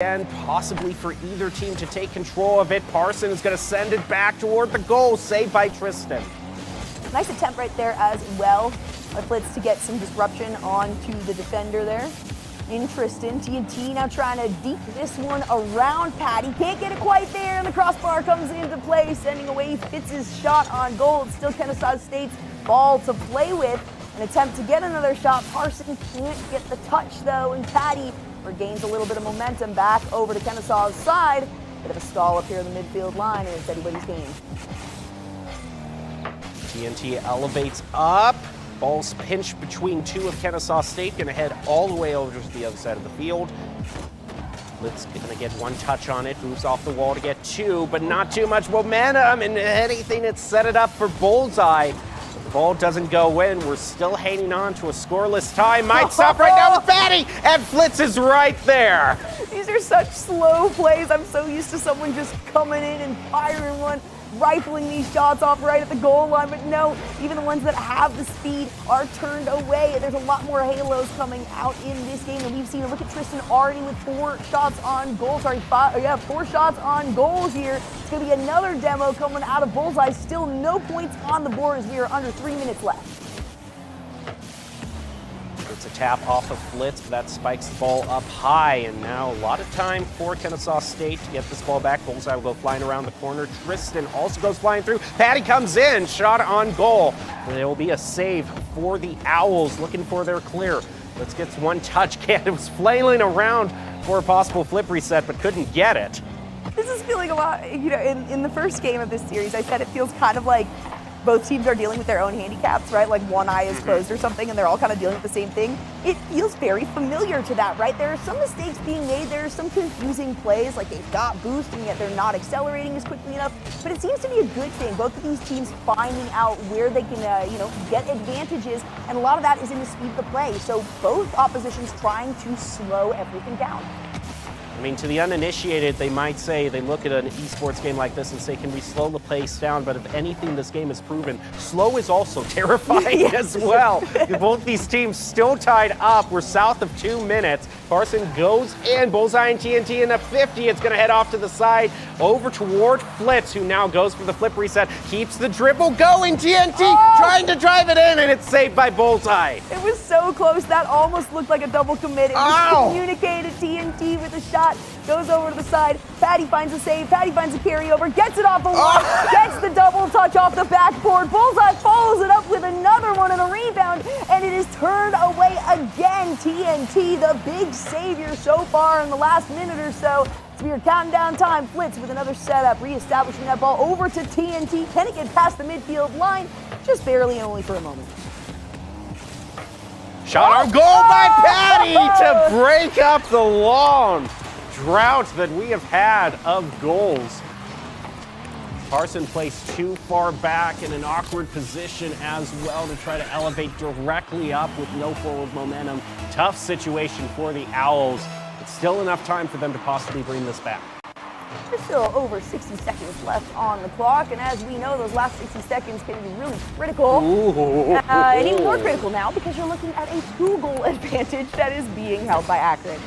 And possibly for either team to take control of it. Parson is going to send it back toward the goal, saved by Tristan. Nice attempt right there as well by Flitz to get some disruption onto the defender there. Tristan, TNT now trying to deke this one around Patty. Can't get it quite there, and the crossbar comes into play, sending away Fitz's shot on goal. It's still Kennesaw State's ball to play with. An attempt to get another shot. Parson can't get the touch though, and Patty regains a little bit of momentum back over to Kennesaw's side. Bit of a stall up here in the midfield line, and it's anybody's game. TNT elevates up. Ball's pinched between two of Kennesaw State, going to head all the way over to the other side of the field. Flitz going to get one touch on it, moves off the wall to get two, but not too much momentum, and anything that's set it up for bullseye. But the ball doesn't go in. We're still hanging on to a scoreless tie. Might stop right now with Patty, and Flitz is right there. These are such slow plays. I'm so used to someone just coming in and firing one, rifling these shots off right at the goal line, but no, even the ones that have the speed are turned away. There's a lot more halos coming out in this game than we've seen. Look at Tristan already with 4 shots on goal. 4 shots on goal here. It's going to be another demo coming out of bullseye. Still no points on the board as we are under 3 minutes left. It's a tap off of Flitz, but that spikes the ball up high, and now a lot of time for Kennesaw State to get this ball back. Bullseye will go flying around the corner. Tristan also goes flying through. Patty comes in, shot on goal. There will be a save for the Owls, looking for their clear. Let's get one touch. It was flailing around for a possible flip reset, but couldn't get it. This is feeling a lot, you know, in the first game of this series, I said it feels kind of like both teams are dealing with their own handicaps, right? Like one eye is closed or something, and they're all kind of dealing with the same thing. It feels very familiar to that, right? There are some mistakes being made. There are some confusing plays, like they've got boost, and yet they're not accelerating as quickly enough. But it seems to be a good thing. Both of these teams finding out where they can, get advantages, and a lot of that is in the speed of the play. So both oppositions trying to slow everything down. I mean, to the uninitiated, they might say, they look at an esports game like this and say, can we slow the pace down? But if anything, this game has proven, slow is also terrifying as well. Both these teams still tied up. We're south of 2 minutes. Parson goes in, bullseye and TNT in the 50. It's going to head off to the side, over toward Flitz, who now goes for the flip reset, keeps the dribble going. TNT trying to drive it in, and it's saved by bullseye. It was so close. That almost looked like a double commit. It was communicated. TNT with a shot, goes over to the side. Patty finds a save. Patty finds a carryover, gets it off the line, gets the double touch off the backboard. Bullseye follows it up with another one and a rebound, and it is turned away again. TNT, the big savior so far in the last minute or so. So we are counting down time. Flitz with another setup, reestablishing that ball over to TNT. Can it get past the midfield line? Just barely, and only for a moment. Shot on goal by Patty to break up the long drought that we have had of goals. Parson placed too far back in an awkward position as well to try to elevate directly up with no forward momentum. Tough situation for the Owls. It's still enough time for them to possibly bring this back. There's still over 60 seconds left on the clock, and as we know, those last 60 seconds can be really critical. And even more critical now because you're looking at a 2-goal advantage that is being held by Akron.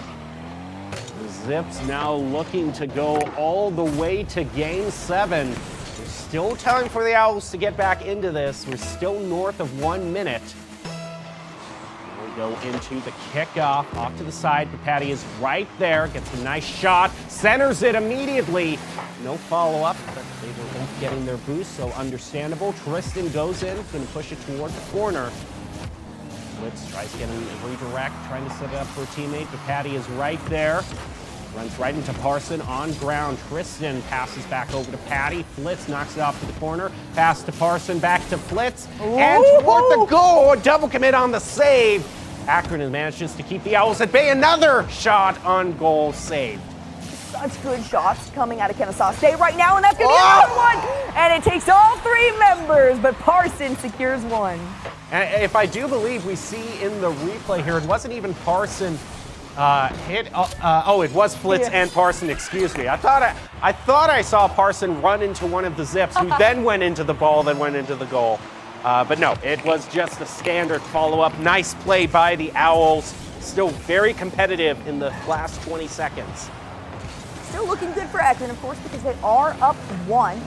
The Zips now looking to go all the way to Game 7. There's still time for the Owls to get back into this. We're still north of 1 minute. Go into the kickoff, off to the side, but Patty is right there, gets a nice shot, centers it immediately. No follow-up, but they were both getting their boost, so understandable. Tristan goes in, going to push it toward the corner. Flitz tries getting a redirect, trying to set it up for a teammate, but Patty is right there. Runs right into Parson on ground. Tristan passes back over to Patty. Flitz knocks it off to the corner. Pass to Parson, back to Flitz. And toward the goal, a double commit on the save. Akron manages to keep the Owls at bay. Another shot on goal saved. Such good shots coming out of Kennesaw State right now, and that's going to be another one. And it takes all 3 members, but Parson secures one. And if I do believe we see in the replay here, it wasn't even Parson hit. It was Flitz and Parson. Excuse me. I thought I saw Parson run into one of the Zips, who then went into the ball, then went into the goal. But no, it was just a standard follow-up. Nice play by the Owls. Still very competitive in the last 20 seconds. still looking good for Akron, of course, because they are up 1.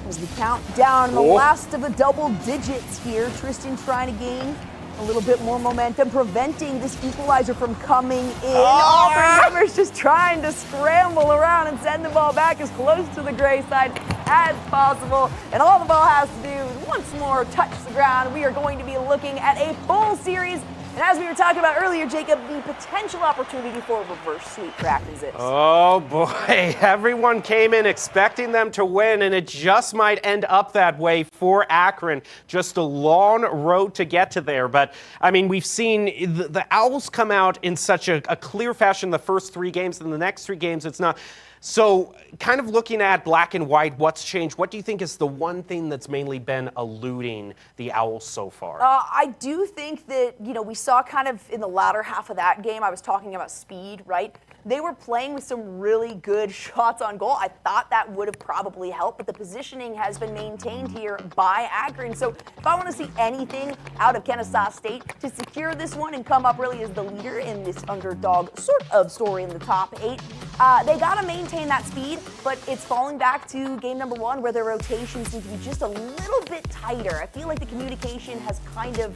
As we count down the last of the double digits here, Tristan trying to gain a little bit more momentum, preventing this equalizer from coming in. Auburn Members just trying to scramble around and send the ball back as close to the gray side as possible. And all the ball has to do is once more touch the ground. We are going to be looking at a full series. And as we were talking about earlier, Jacob, the potential opportunity for a reverse sweep for Akron Zips. Oh boy, everyone came in expecting them to win, and it just might end up that way for Akron. Just a long road to get to there. But, I mean, we've seen the Owls come out in such a clear fashion the first 3 games, and the next 3 games it's not. So kind of looking at black and white, what's changed? What do you think is the one thing that's mainly been eluding the Owls so far? I do think that, we saw kind of in the latter half of that game, I was talking about speed, right? They were playing with some really good shots on goal. I thought that would have probably helped, but the positioning has been maintained here by Akron. So if I want to see anything out of Kennesaw State to secure this one and come up really as the leader in this underdog sort of story in the top 8, they got to maintain that speed, but it's falling back to game number 1 where their rotations need to be just a little bit tighter. I feel like the communication has kind of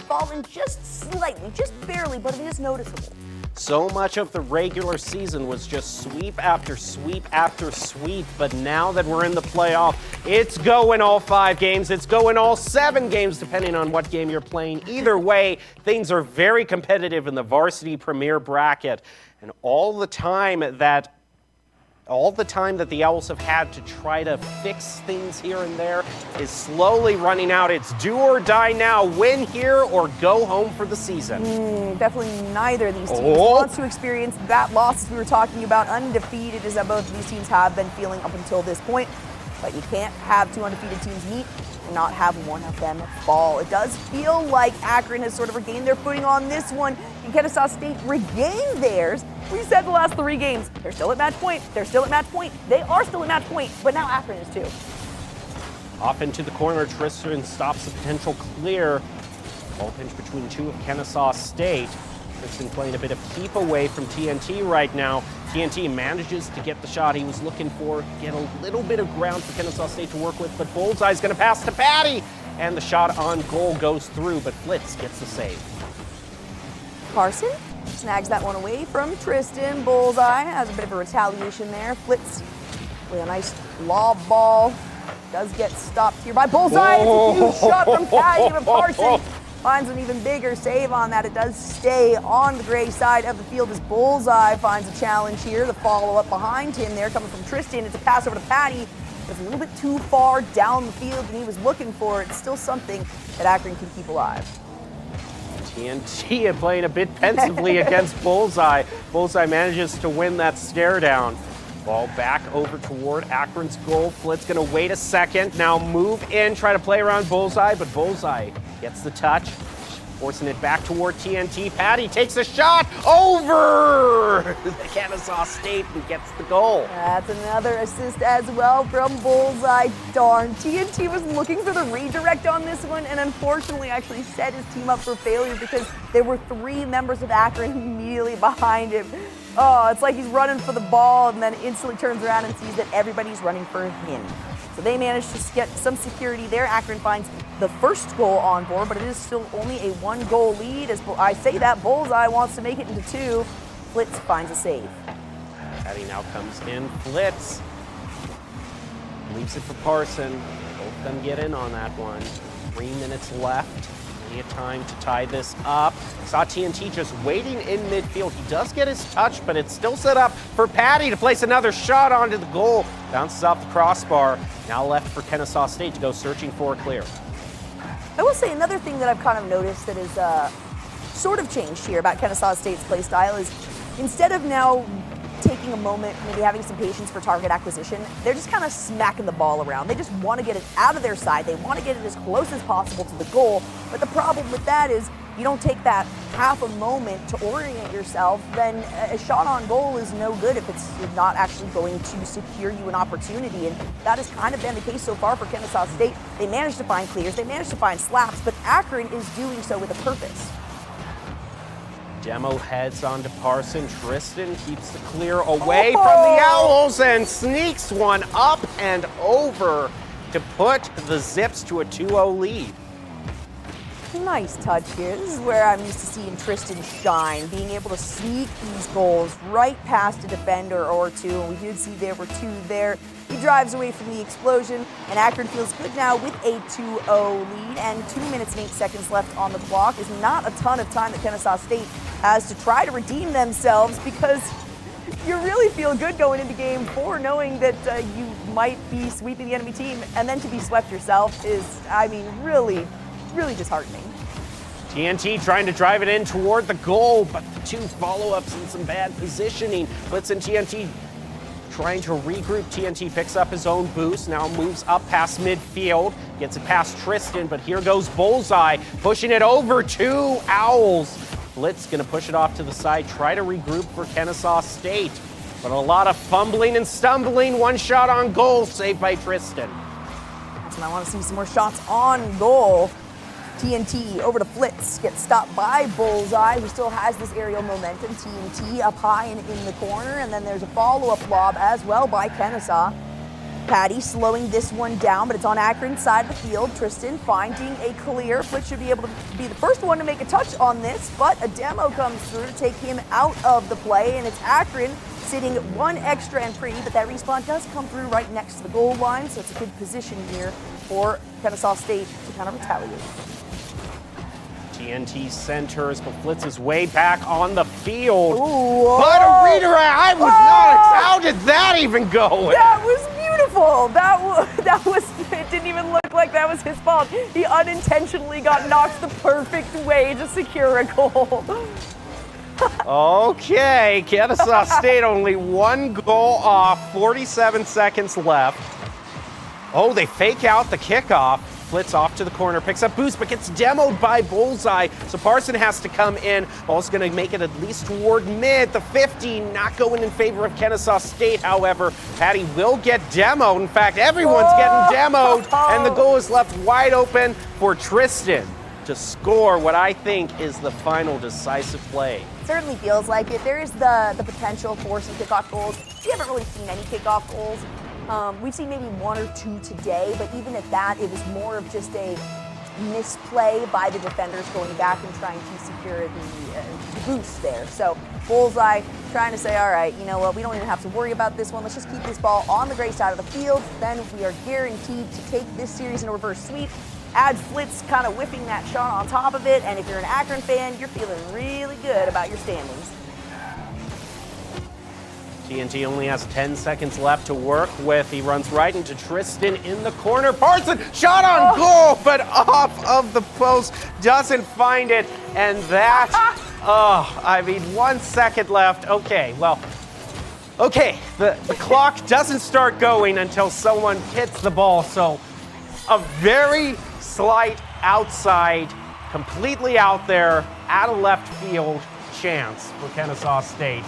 fallen just slightly, just barely, but it is noticeable. So much of the regular season was just sweep after sweep after sweep, but now that we're in the playoff, it's going all 5 games. It's going all 7 games, depending on what game you're playing. Either way, things are very competitive in the Varsity Premier bracket, and all the time that the Owls have had to try to fix things here and there is slowly running out. It's do or die now. Win here or go home for the season. Definitely neither of these teams wants to experience that loss as we were talking about. Undefeated is that both of these teams have been feeling up until this point. But you can't have 2 undefeated teams meet and not have one of them fall. It does feel like Akron has sort of regained their footing on this one, and Kennesaw State regained theirs. We said the last 3 games, they're still at match point, they're still at match point, they are still at match point, but now Akron is too. Off into the corner, Tristan stops the potential clear. Ball pinch between 2 of Kennesaw State. Tristan playing a bit of keep away from TNT right now. TNT manages to get the shot he was looking for, get a little bit of ground for Kennesaw State to work with, but Bullseye's going to pass to Patty, and the shot on goal goes through, but Flitz gets the save. Carson snags that one away from Tristan. Bullseye has a bit of a retaliation there. Flitz with a nice lob ball. Does get stopped here by Bullseye. It's a huge shot from Patty, but Carson finds an even bigger save on that. It does stay on the gray side of the field as Bullseye finds a challenge here. The follow-up behind him there coming from Tristan. It's a pass over to Patty. It's a little bit too far down the field than he was looking for. It's still something that Akron can keep alive. TNT playing a bit pensively against Bullseye. Bullseye manages to win that stare down. Ball back over toward Akron's goal. Flitz going to wait a second. Now move in, try to play around Bullseye, but Bullseye gets the touch, forcing it back toward TNT. Patty takes a shot over the Kennesaw State and gets the goal. That's another assist as well from Bullseye. Darn, TNT was looking for the redirect on this one and unfortunately actually set his team up for failure because there were 3 members of Akron immediately behind him. Oh, it's like he's running for the ball and then instantly turns around and sees that everybody's running for him. So they managed to get some security there. Akron finds the first goal on board, but it is still only a 1-goal lead. As I say that, Bullseye wants to make it into 2. Flitz finds a save. Patty now comes in. Flitz leaves it for Carson. Both of them get in on that one. 3 minutes left. Plenty of time to tie this up. Saw TNT just waiting in midfield. He does get his touch, but it's still set up for Patty to place another shot onto the goal. Bounces off the crossbar. Now left for Kennesaw State to go searching for a clear. I will say another thing that I've kind of noticed that is sort of changed here about Kennesaw State's play style is instead of now taking a moment, maybe having some patience for target acquisition, they're just kind of smacking the ball around. They just want to get it out of their side. They want to get it as close as possible to the goal. But the problem with that is you don't take that half a moment to orient yourself, then a shot on goal is no good if it's not actually going to secure you an opportunity. And that has kind of been the case so far for Kennesaw State. They managed to find clears, they managed to find slaps, but Akron is doing so with a purpose. Demo heads onto Parson. Tristan keeps the clear away from the Owls and sneaks one up and over to put the Zips to a 2-0 lead. Nice touch here. This is where I'm used to seeing Tristan shine, being able to sneak these goals right past a defender or two, and we did see there were two there. He drives away from the explosion, and Akron feels good now with a 2-0 lead, and 2 minutes and 8 seconds left on the clock is not a ton of time that Kennesaw State has to try to redeem themselves, because you really feel good going into game 4 knowing that you might be sweeping the enemy team, and then to be swept yourself is, I mean, really disheartening. TNT trying to drive it in toward the goal, but the two follow-ups and some bad positioning. Blitz and TNT trying to regroup. TNT picks up his own boost, now moves up past midfield, gets it past Tristan, but here goes Bullseye, pushing it over to Owls. Blitz gonna push it off to the side, try to regroup for Kennesaw State, but a lot of fumbling and stumbling. One shot on goal, saved by Tristan. And I want to see some more shots on goal. TNT over to Flitz, gets stopped by Bullseye, who still has this aerial momentum. TNT up high and in the corner, and then there's a follow-up lob as well by Kennesaw. Patty slowing this one down, but it's on Akron's side of the field. Tristan finding a clear. Flitz should be able to be the first one to make a touch on this, but a demo comes through to take him out of the play, and it's Akron sitting one extra entry, but that respawn does come through right next to the goal line, so it's a good position here for Kennesaw State to kind of retaliate. TNT centers, but Flitz is way back on the field. Ooh, but a redirect, I was not, how did that even go? That was beautiful. That was, it didn't even look like that was his fault. He unintentionally got knocked the perfect way to secure a goal. Okay, Kennesaw State only one goal off, 47 seconds left. Oh, they fake out the kickoff. Flitz off to the corner, picks up boost, but gets demoed by Bullseye. So Parson has to come in. Ball's going to make it at least toward mid. The 50 not going in favor of Kennesaw State, however. Patty will get demoed. In fact, everyone's getting demoed. And the goal is left wide open for Tristan to score what I think is the final decisive play. Certainly feels like it. There is the potential for some kickoff goals. We haven't really seen any kickoff goals. We've seen maybe one or two today, but even at that, it was more of just a misplay by the defenders going back and trying to secure the boost there. So Bullseye trying to say, all right, you know what, we don't even have to worry about this one. Let's just keep this ball on the gray side of the field. Then we are guaranteed to take this series in a reverse sweep. Add Flitz kind of whipping that shot on top of it, and if you're an Akron fan, you're feeling really good about your standings. TNT only has 10 seconds left to work with. He runs right into Tristan in the corner. Parson, shot on goal, but off of the post, doesn't find it. And that, I mean, 1 second left. Okay, well, okay, the clock doesn't start going until someone hits the ball. So a very slight outside, completely out there, out of left field chance for Kennesaw State.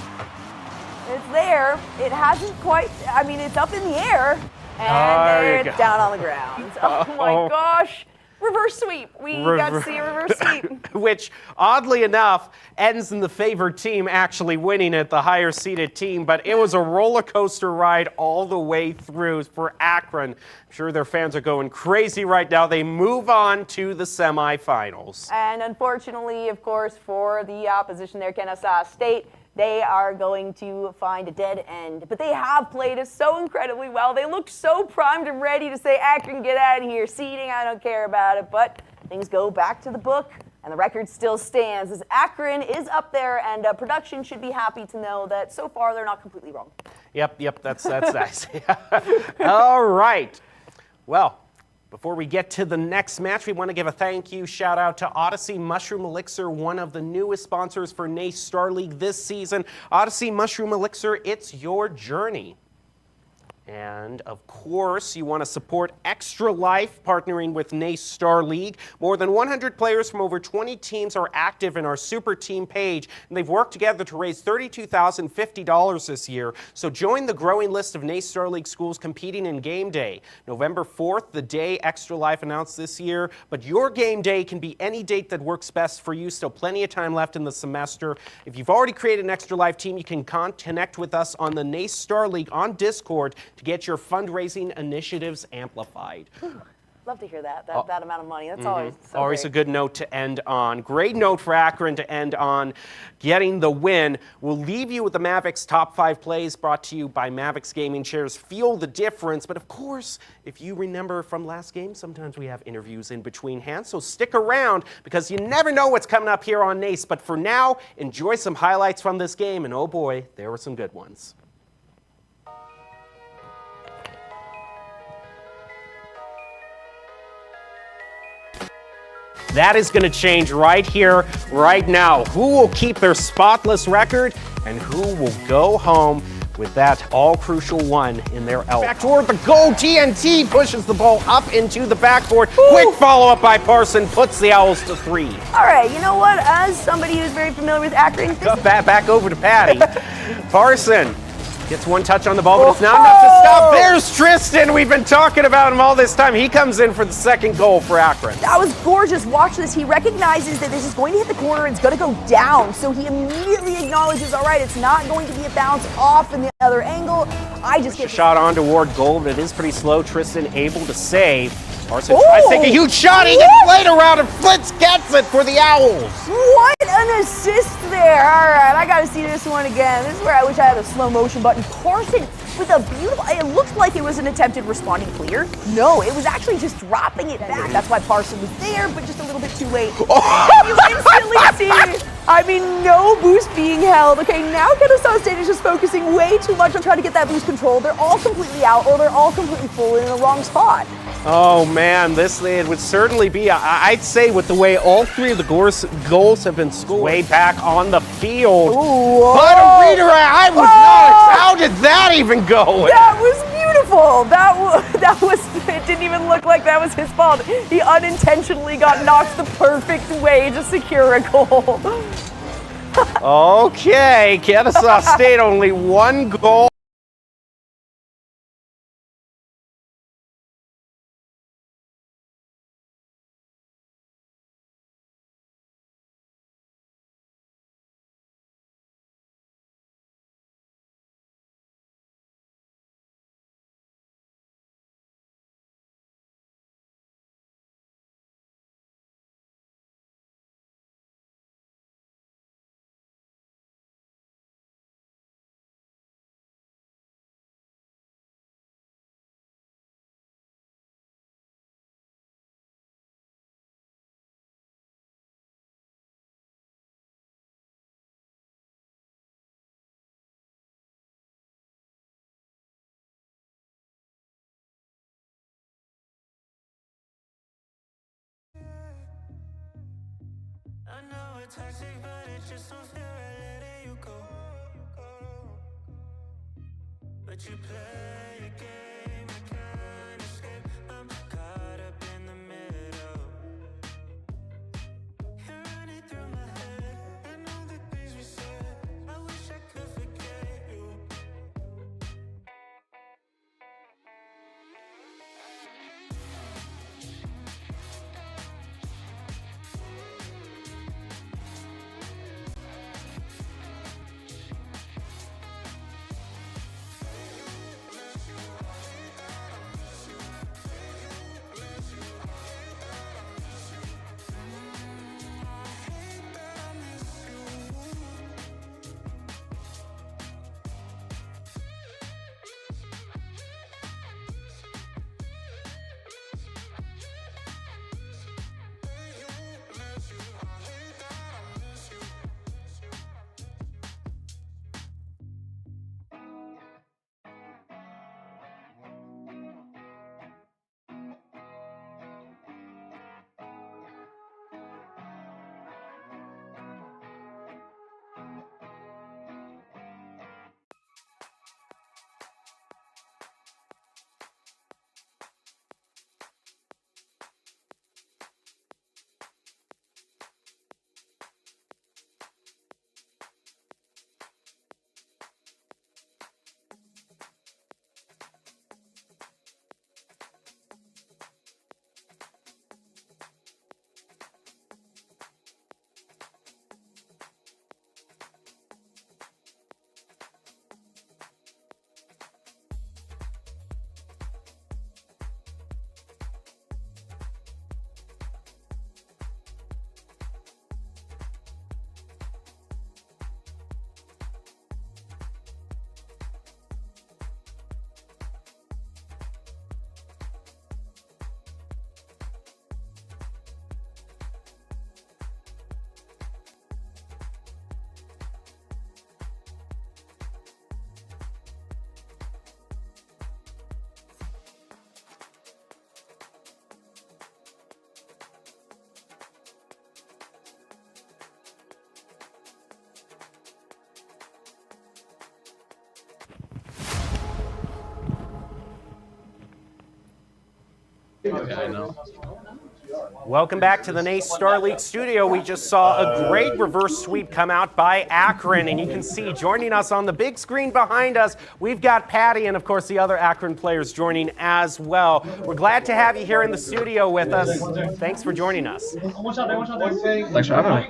It's there. It hasn't quite, I mean, it's up in the air, and there it's down on the ground. Oh my gosh. Reverse sweep. We got to see a reverse sweep. Which, oddly enough, ends in the favored team actually winning it, the higher seeded team. But it was a roller coaster ride all the way through for Akron. I'm sure their fans are going crazy right now. They move on to the semifinals. And unfortunately, of course, for the opposition there, Kennesaw State, they are going to find a dead end. But they have played us so incredibly well. They looked so primed and ready to say, Akron, get out of here. Seeding, I don't care about it. But things go back to the book, and the record still stands as Akron is up there, and production should be happy to know that so far they're not completely wrong. Yep, that's nice. All right. Well, before we get to the next match, we want to give a thank you shout out to Odyssey Mushroom Elixir, one of the newest sponsors for NACE Star League this season. Odyssey Mushroom Elixir, it's your journey. And of course, you want to support Extra Life, partnering with NACE Star League. More than 100 players from over 20 teams are active in our Super Team page, and they've worked together to raise $32,050 this year. So join the growing list of NACE Star League schools competing in Game Day. November 4th, the day Extra Life announced this year, but your game day can be any date that works best for you. Still plenty of time left in the semester. If you've already created an Extra Life team, you can connect with us on the NACE Star League on Discord to get your fundraising initiatives amplified. Love to hear that amount of money. That's always so Always great. a good note to end on. Great note for Akron to end on, getting the win. We'll leave you with the Mavics top 5 plays brought to you by Mavics Gaming Chairs. Feel the difference. But of course, if you remember from last game, sometimes we have interviews in between hands. So stick around because you never know what's coming up here on NACE. But for now, enjoy some highlights from this game. And oh boy, there were some good ones. That is going to change right here, right now. Who will keep their spotless record and who will go home with that all-crucial one in their elbow. Back toward the goal, TNT pushes the ball up into the backboard. Ooh. Quick follow-up by Parson puts the Owls to 3. All right, you know what? As somebody who's very familiar with Akron, back over to Patty. Parson gets one touch on the ball, but it's not enough to stop. There's Tristan. We've been talking about him all this time. He comes in for the second goal for Akron. That was gorgeous. Watch this. He recognizes that this is going to hit the corner. It's going to go down. So he immediately acknowledges, all right, it's not going to be a bounce off in the other angle. I just get a shot on toward goal, but it is pretty slow. Tristan able to save. Parson tries to take a huge shot. He gets played around, and Flitz gets it for the Owls. What an assist there. All right, I got to see this one again. This is where I wish I had a slow motion button. Parson with a beautiful, it looked like it was an attempted responding clear. No, it was actually just dropping it back. That's why Parson was there, but just a little bit too late. You instantly see, I mean, no boost being held. Okay, now Kennesaw State is just focusing way too much on trying to get that boost controlled. They're all completely out, or they're all completely full in the wrong spot. Oh man, it would certainly be, I'd say with the way all 3 of the goals have been scored. Way back on the field. Ooh, but a redirect, I was not, how did that even go? That was beautiful. That was, it didn't even look like that was his fault. He unintentionally got knocked the perfect way to secure a goal. Okay, Kennesaw State only 1 goal. I know it's toxic, but it just don't feel right letting you go. But you play a game, I can't escape. I'm caught up in the middle. You're running through my head, and all the things we said. I wish I could forget you. Yeah, I know. Welcome back to the NACE Star League studio. We just saw a great reverse sweep come out by Akron, and you can see joining us on the big screen behind us, we've got Patty and, of course, the other Akron players joining as well. We're glad to have you here in the studio with us. Thanks for joining us. Thanks for having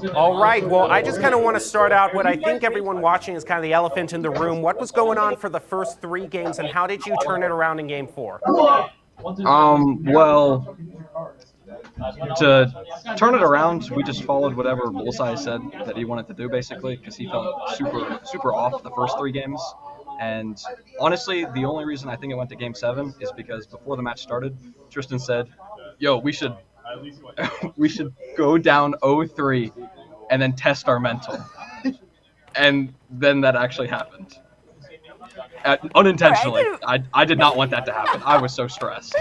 me. All right, well, I just kind of want to start out what I think everyone watching is kind of the elephant in the room. What was going on for the first 3 games, and how did you turn it around in Game 4? Well, to turn it around, we just followed whatever Bullseye said that he wanted to do, basically, because he felt super off the first 3 games. And honestly, the only reason I think it went to Game 7 is because before the match started, Tristan said, "Yo, we should go down 0-3 and then test our mental." And then that actually happened. Unintentionally. I did not want that to happen. I was so stressed.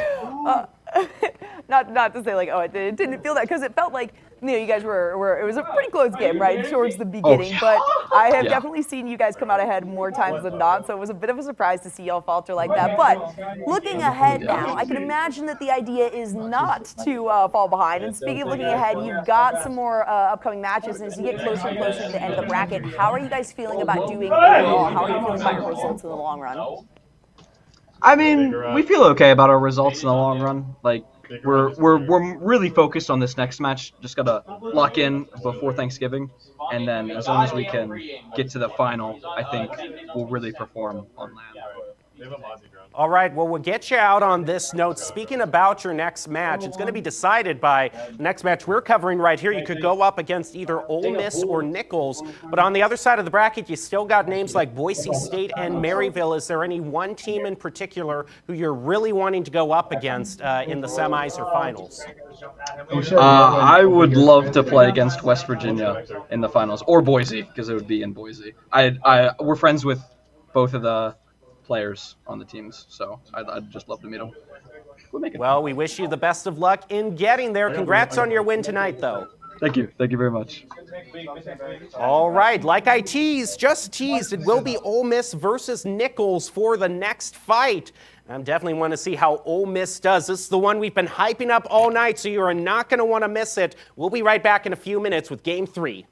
Not to say like, oh, it didn't feel that, because it felt like, you guys were it was a pretty close game, right, towards the beginning. Yeah. But I have definitely seen you guys come out ahead more times than not, so it was a bit of a surprise to see y'all falter like that. But looking ahead now, I can imagine that the idea is not to fall behind. And speaking of looking ahead, you've got some more upcoming matches, and as you get closer and closer to the end of the bracket, how are you guys feeling about doing overall? How are you feeling about your results in the long run? I mean, we feel okay about our results in the long run. Like, we're really focused on this next match. Just gotta lock in before Thanksgiving, and then as long as we can get to the final, I think we'll really perform on land. All right, well, we'll get you out on this note. Speaking about your next match, it's going to be decided by the next match we're covering right here. You could go up against either Ole Miss or Nichols, but on the other side of the bracket, you still got names like Boise State and Maryville. Is there any one team in particular who you're really wanting to go up against in the semis or finals? I would love to play against West Virginia in the finals, or Boise, because it would be in Boise. We're friends with both of the players on the teams, so I'd just love to meet them. Well, we wish you the best of luck in getting there. Congrats on your win tonight, though. Thank you very much. All right, like I just teased, it will be Ole Miss versus Nichols for the next fight. I definitely want to see how Ole Miss does. This is the one we've been hyping up all night, so you are not going to want to miss it. We'll be right back in a few minutes with Game 3.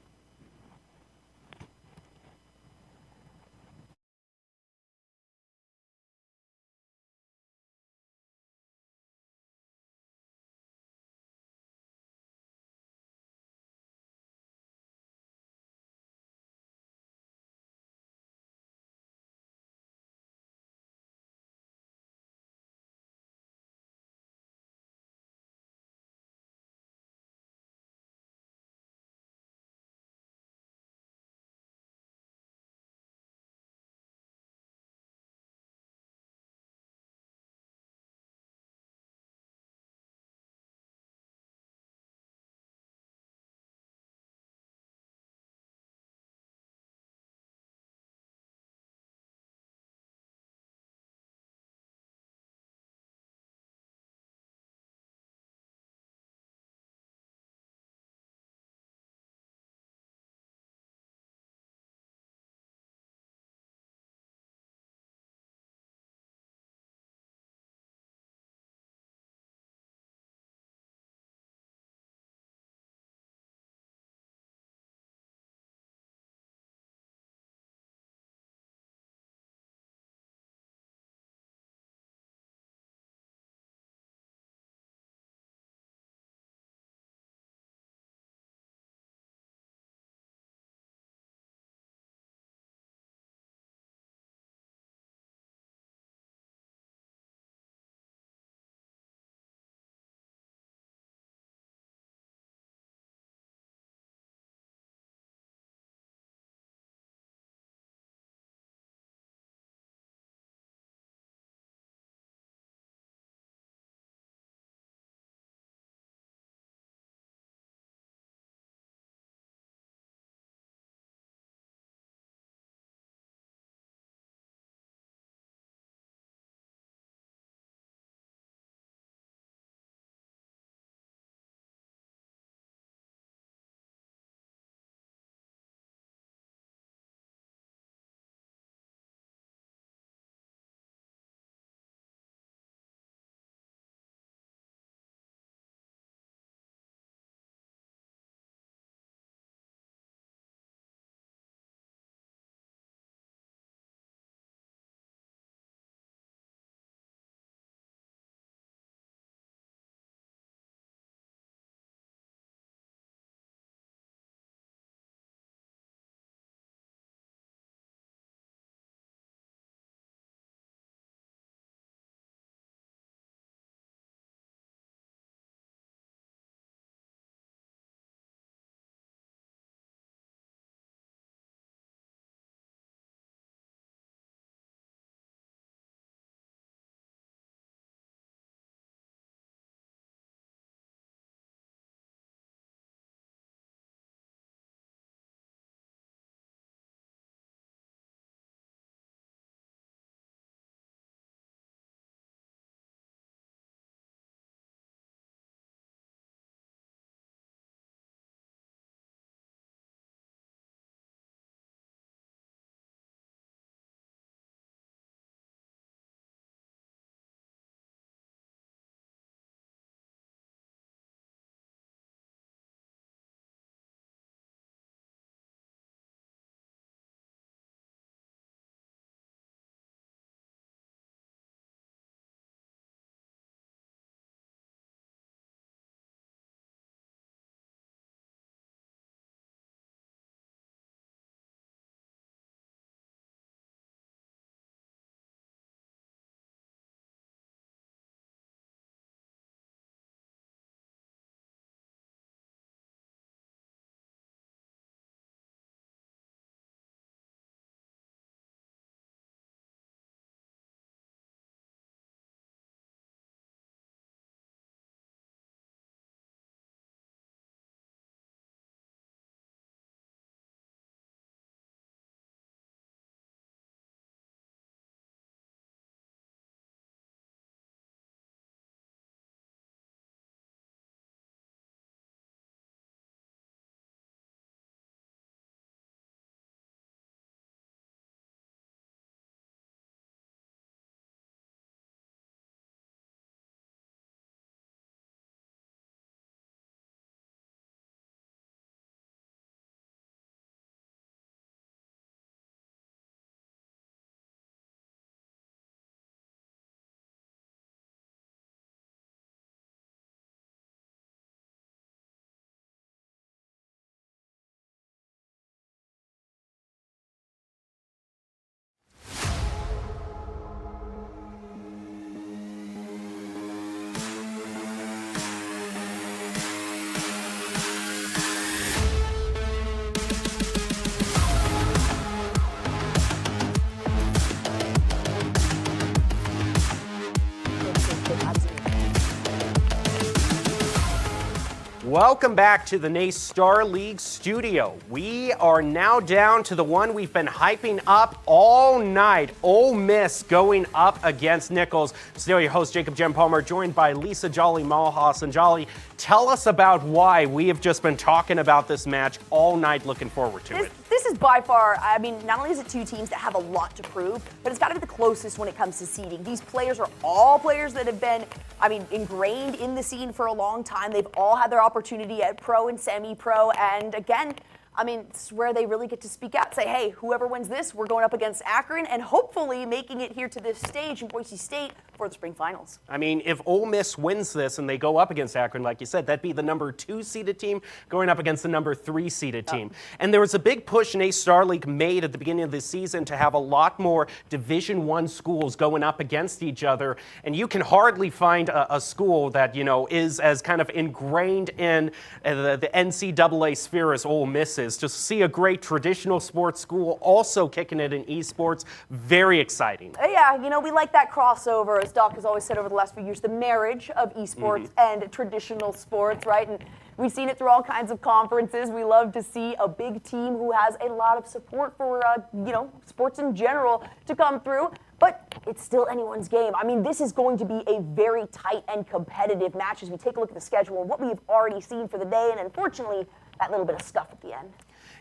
Welcome back to the NACE Star League studio. We are now down to the one we've been hyping up all night. Ole Miss going up against Nichols. Still your host, Jacob Jem Palmer, joined by Lisa Jolly Malhas. And Jolly, tell us about why we have just been talking about this match all night, looking forward to it. This is by far, I mean, not only is it two teams that have a lot to prove, but it's got to be the closest when it comes to seeding. These players are all players that have been, I mean, ingrained in the scene for a long time. They've all had their opportunity at pro and semi-pro, and again, I mean, it's where they really get to speak out, say, hey, whoever wins this, we're going up against Akron, and hopefully making it here to this stage in Boise State for the spring finals. I mean, if Ole Miss wins this and they go up against Akron, like you said, that'd be the number 2 seeded team going up against the number 3 seeded team. And there was a big push NACE Star League made at the beginning of the season to have a lot more Division I schools going up against each other. And you can hardly find a school that, you know, is as kind of ingrained in the NCAA sphere as Ole Miss is. To see a great traditional sports school also kicking it in esports, very exciting. Yeah, you know, we like that crossover, as Doc has always said over the last few years, the marriage of esports and traditional sports, right? And we've seen it through all kinds of conferences. We love to see a big team who has a lot of support for, you know, sports in general to come through. But it's still anyone's game. I mean, this is going to be a very tight and competitive match as we take a look at the schedule and what we've already seen for the day, and unfortunately, that little bit of scuff at the end.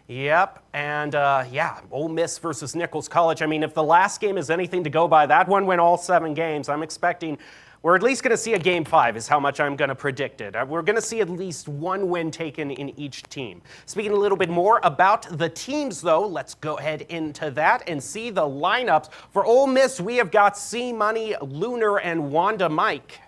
Yep, and yeah, Ole Miss versus Nichols College. I mean, if the last game is anything to go by, that one went all 7 games. I'm expecting we're at least going to see a Game 5 is how much I'm going to predict it. We're going to see at least 1 win taken in each team. Speaking a little bit more about the teams, though, let's go ahead into that and see the lineups. For Ole Miss, we have got C-Money, Lunar, and Wanda Mike.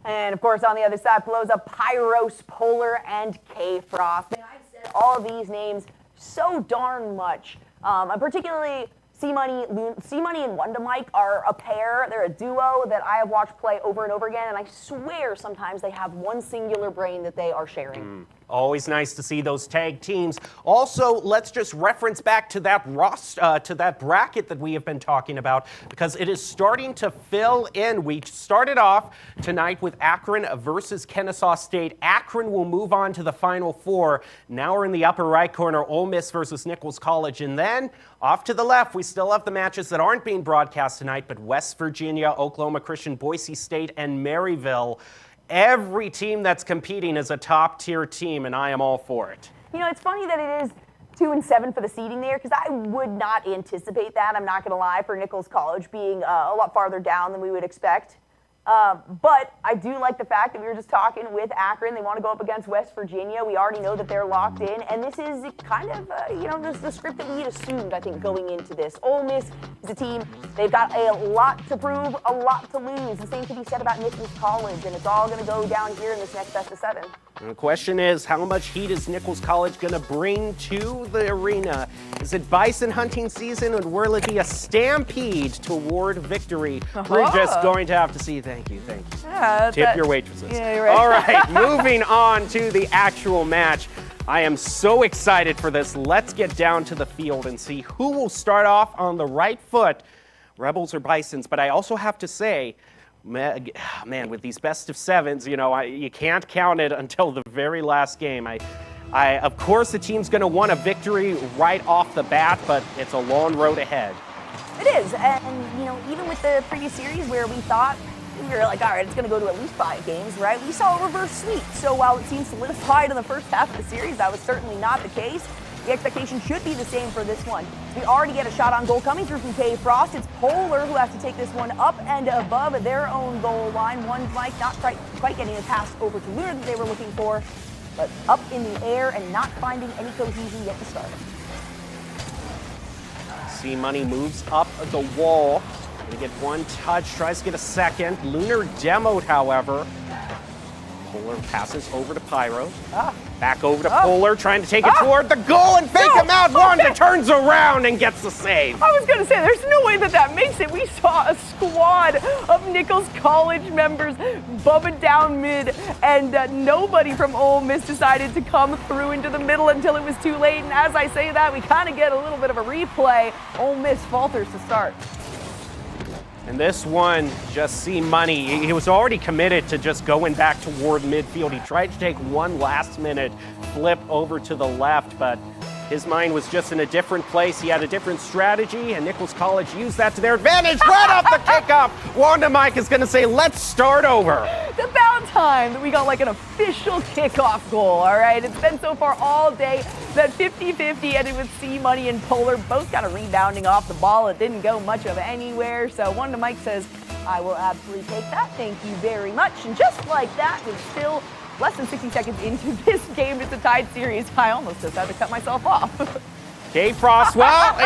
And of course, on the other side, blows up Pyros, Polar, and K-Frost. And I've said all of these names so darn much. And particularly C-Money and Wanda Mike are a pair. They're a duo that I have watched play over and over again, and I swear sometimes they have one singular brain that they are sharing. Always nice to see those tag teams. Also, let's just reference back to that bracket that we have been talking about, because it is starting to fill in. We started off tonight with Akron versus Kennesaw State. Akron will move on to the Final Four. Now we're in the upper right corner, Ole Miss versus Nichols College. And then off to the left, we still have the matches that aren't being broadcast tonight, but West Virginia, Oklahoma Christian, Boise State, and Maryville. Every team that's competing is a top-tier team, and I am all for it. You know, it's funny that it is 2 and 7 for the seeding there, because I would not anticipate that. I'm not going to lie, for Nichols College being a lot farther down than we would expect. But I do like the fact that we were just talking with Akron. They want to go up against West Virginia. We already know that they're locked in, and this is kind of, you know, the script that we had assumed, I think, going into this. Ole Miss is a team. They've got a lot to prove, a lot to lose. The same can be said about Nichols College, and it's all going to go down here in this next best of 7. And the question is, how much heat is Nichols College going to bring to the arena? Is it bison hunting season, or will it be a stampede toward victory? We're just going to have to see. Thank you. Tip your waitresses. Yeah, you're right. All right, moving on to the actual match. I am so excited for this. Let's get down to the field and see who will start off on the right foot, Rebels or Bisons. But I also have to say, man, with these best of 7s, you know, you can't count it until the very last game. Of course, the team's going to want a victory right off the bat, but it's a long road ahead. It is, and you know, even with the previous series where we thought, we were like, all right, it's going to go to at least 5 games, right? We saw a reverse sweep, so while it seems solidified in the first half of the series, that was certainly not the case. The expectation should be the same for this one. We already get a shot on goal coming through from K-Frost. It's Polar who has to take this one up and above their own goal line. One Mike not quite getting a pass over to Lunar that they were looking for, but up in the air and not finding any cohesion yet to start. C-Money moves up the wall. Gonna get 1 touch, tries to get a second. Lunar demoed, however. Polar passes over to Pyro. Back over to Polar, trying to take it toward the goal and fake him out. Wanda turns around and gets the save. I was going to say, there's no way that makes it. We saw a squad of Nichols College members bubbing down mid, and nobody from Ole Miss decided to come through into the middle until it was too late. And as I say that, we kind of get a little bit of a replay. Ole Miss falters to start. And this one, just see money. He was already committed to just going back toward midfield. He tried to take one last-minute flip over to the left, but his mind was just in a different place. He had a different strategy, and Nichols College used that to their advantage. Right off the kickoff, Wanda Mike is going to say, let's start over. It's about time that we got like an official kickoff goal, all right? It's been so far all day that 50-50 ended with C Money and Polar both kind of rebounding off the ball. It didn't go much of anywhere, so Wanda Mike says, I will absolutely take that. Thank you very much. And just like that, with still less than 60 seconds into this game, it's a tied series. I almost just had to cut myself off. K-Frost, well,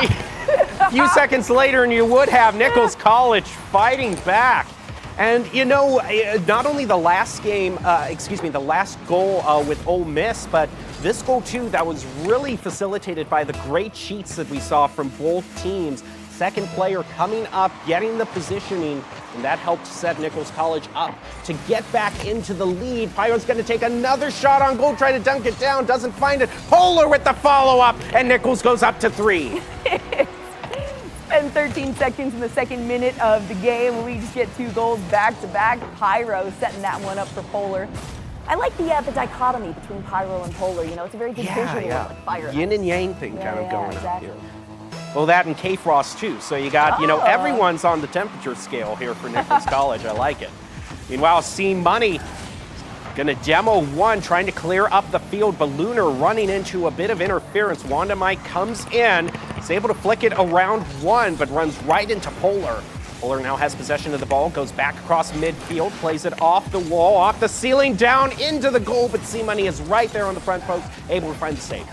a few seconds later, and you would have Nichols College fighting back. And, you know, not only the last game, the last goal with Ole Miss, but this goal, too, that was really facilitated by the great cheats that we saw from both teams. Second player coming up, getting the positioning, and that helped set Nichols College up to get back into the lead. Pyro's going to take another shot on goal, try to dunk it down, doesn't find it. Polar with the follow-up, and Nichols goes up to 3. And 13 seconds in the second minute of the game. We just get 2 goals back-to-back. Pyro setting that one up for Polar. I like the dichotomy between Pyro and Polar. You know, it's a very good visual like fire. Yin and yang thing kind of going exactly. on here. Well, that and K-Frost, too. So you got, you know, everyone's on the temperature scale here for Nichols College. I like it. Meanwhile, C Money going to demo one, trying to clear up the field, but Lunar running into a bit of interference. Wanda Mike comes in, is able to flick it around one, but runs right into Polar. Polar now has possession of the ball, goes back across midfield, plays it off the wall, off the ceiling, down into the goal, but C Money is right there on the front post, able to find the save.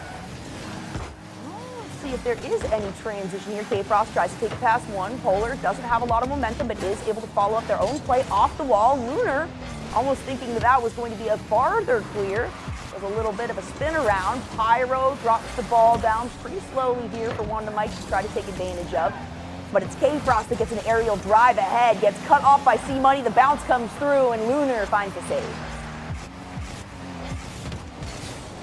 See if there is any transition here. K-Frost tries to take it past one. Polar doesn't have a lot of momentum, but is able to follow up their own play off the wall. Lunar almost thinking that was going to be a farther clear. There's a little bit of a spin around. Pyro drops the ball down pretty slowly here for Wanda Mike to try to take advantage of. But it's K-Frost that gets an aerial drive ahead, gets cut off by C Money. The bounce comes through, and Lunar finds the save.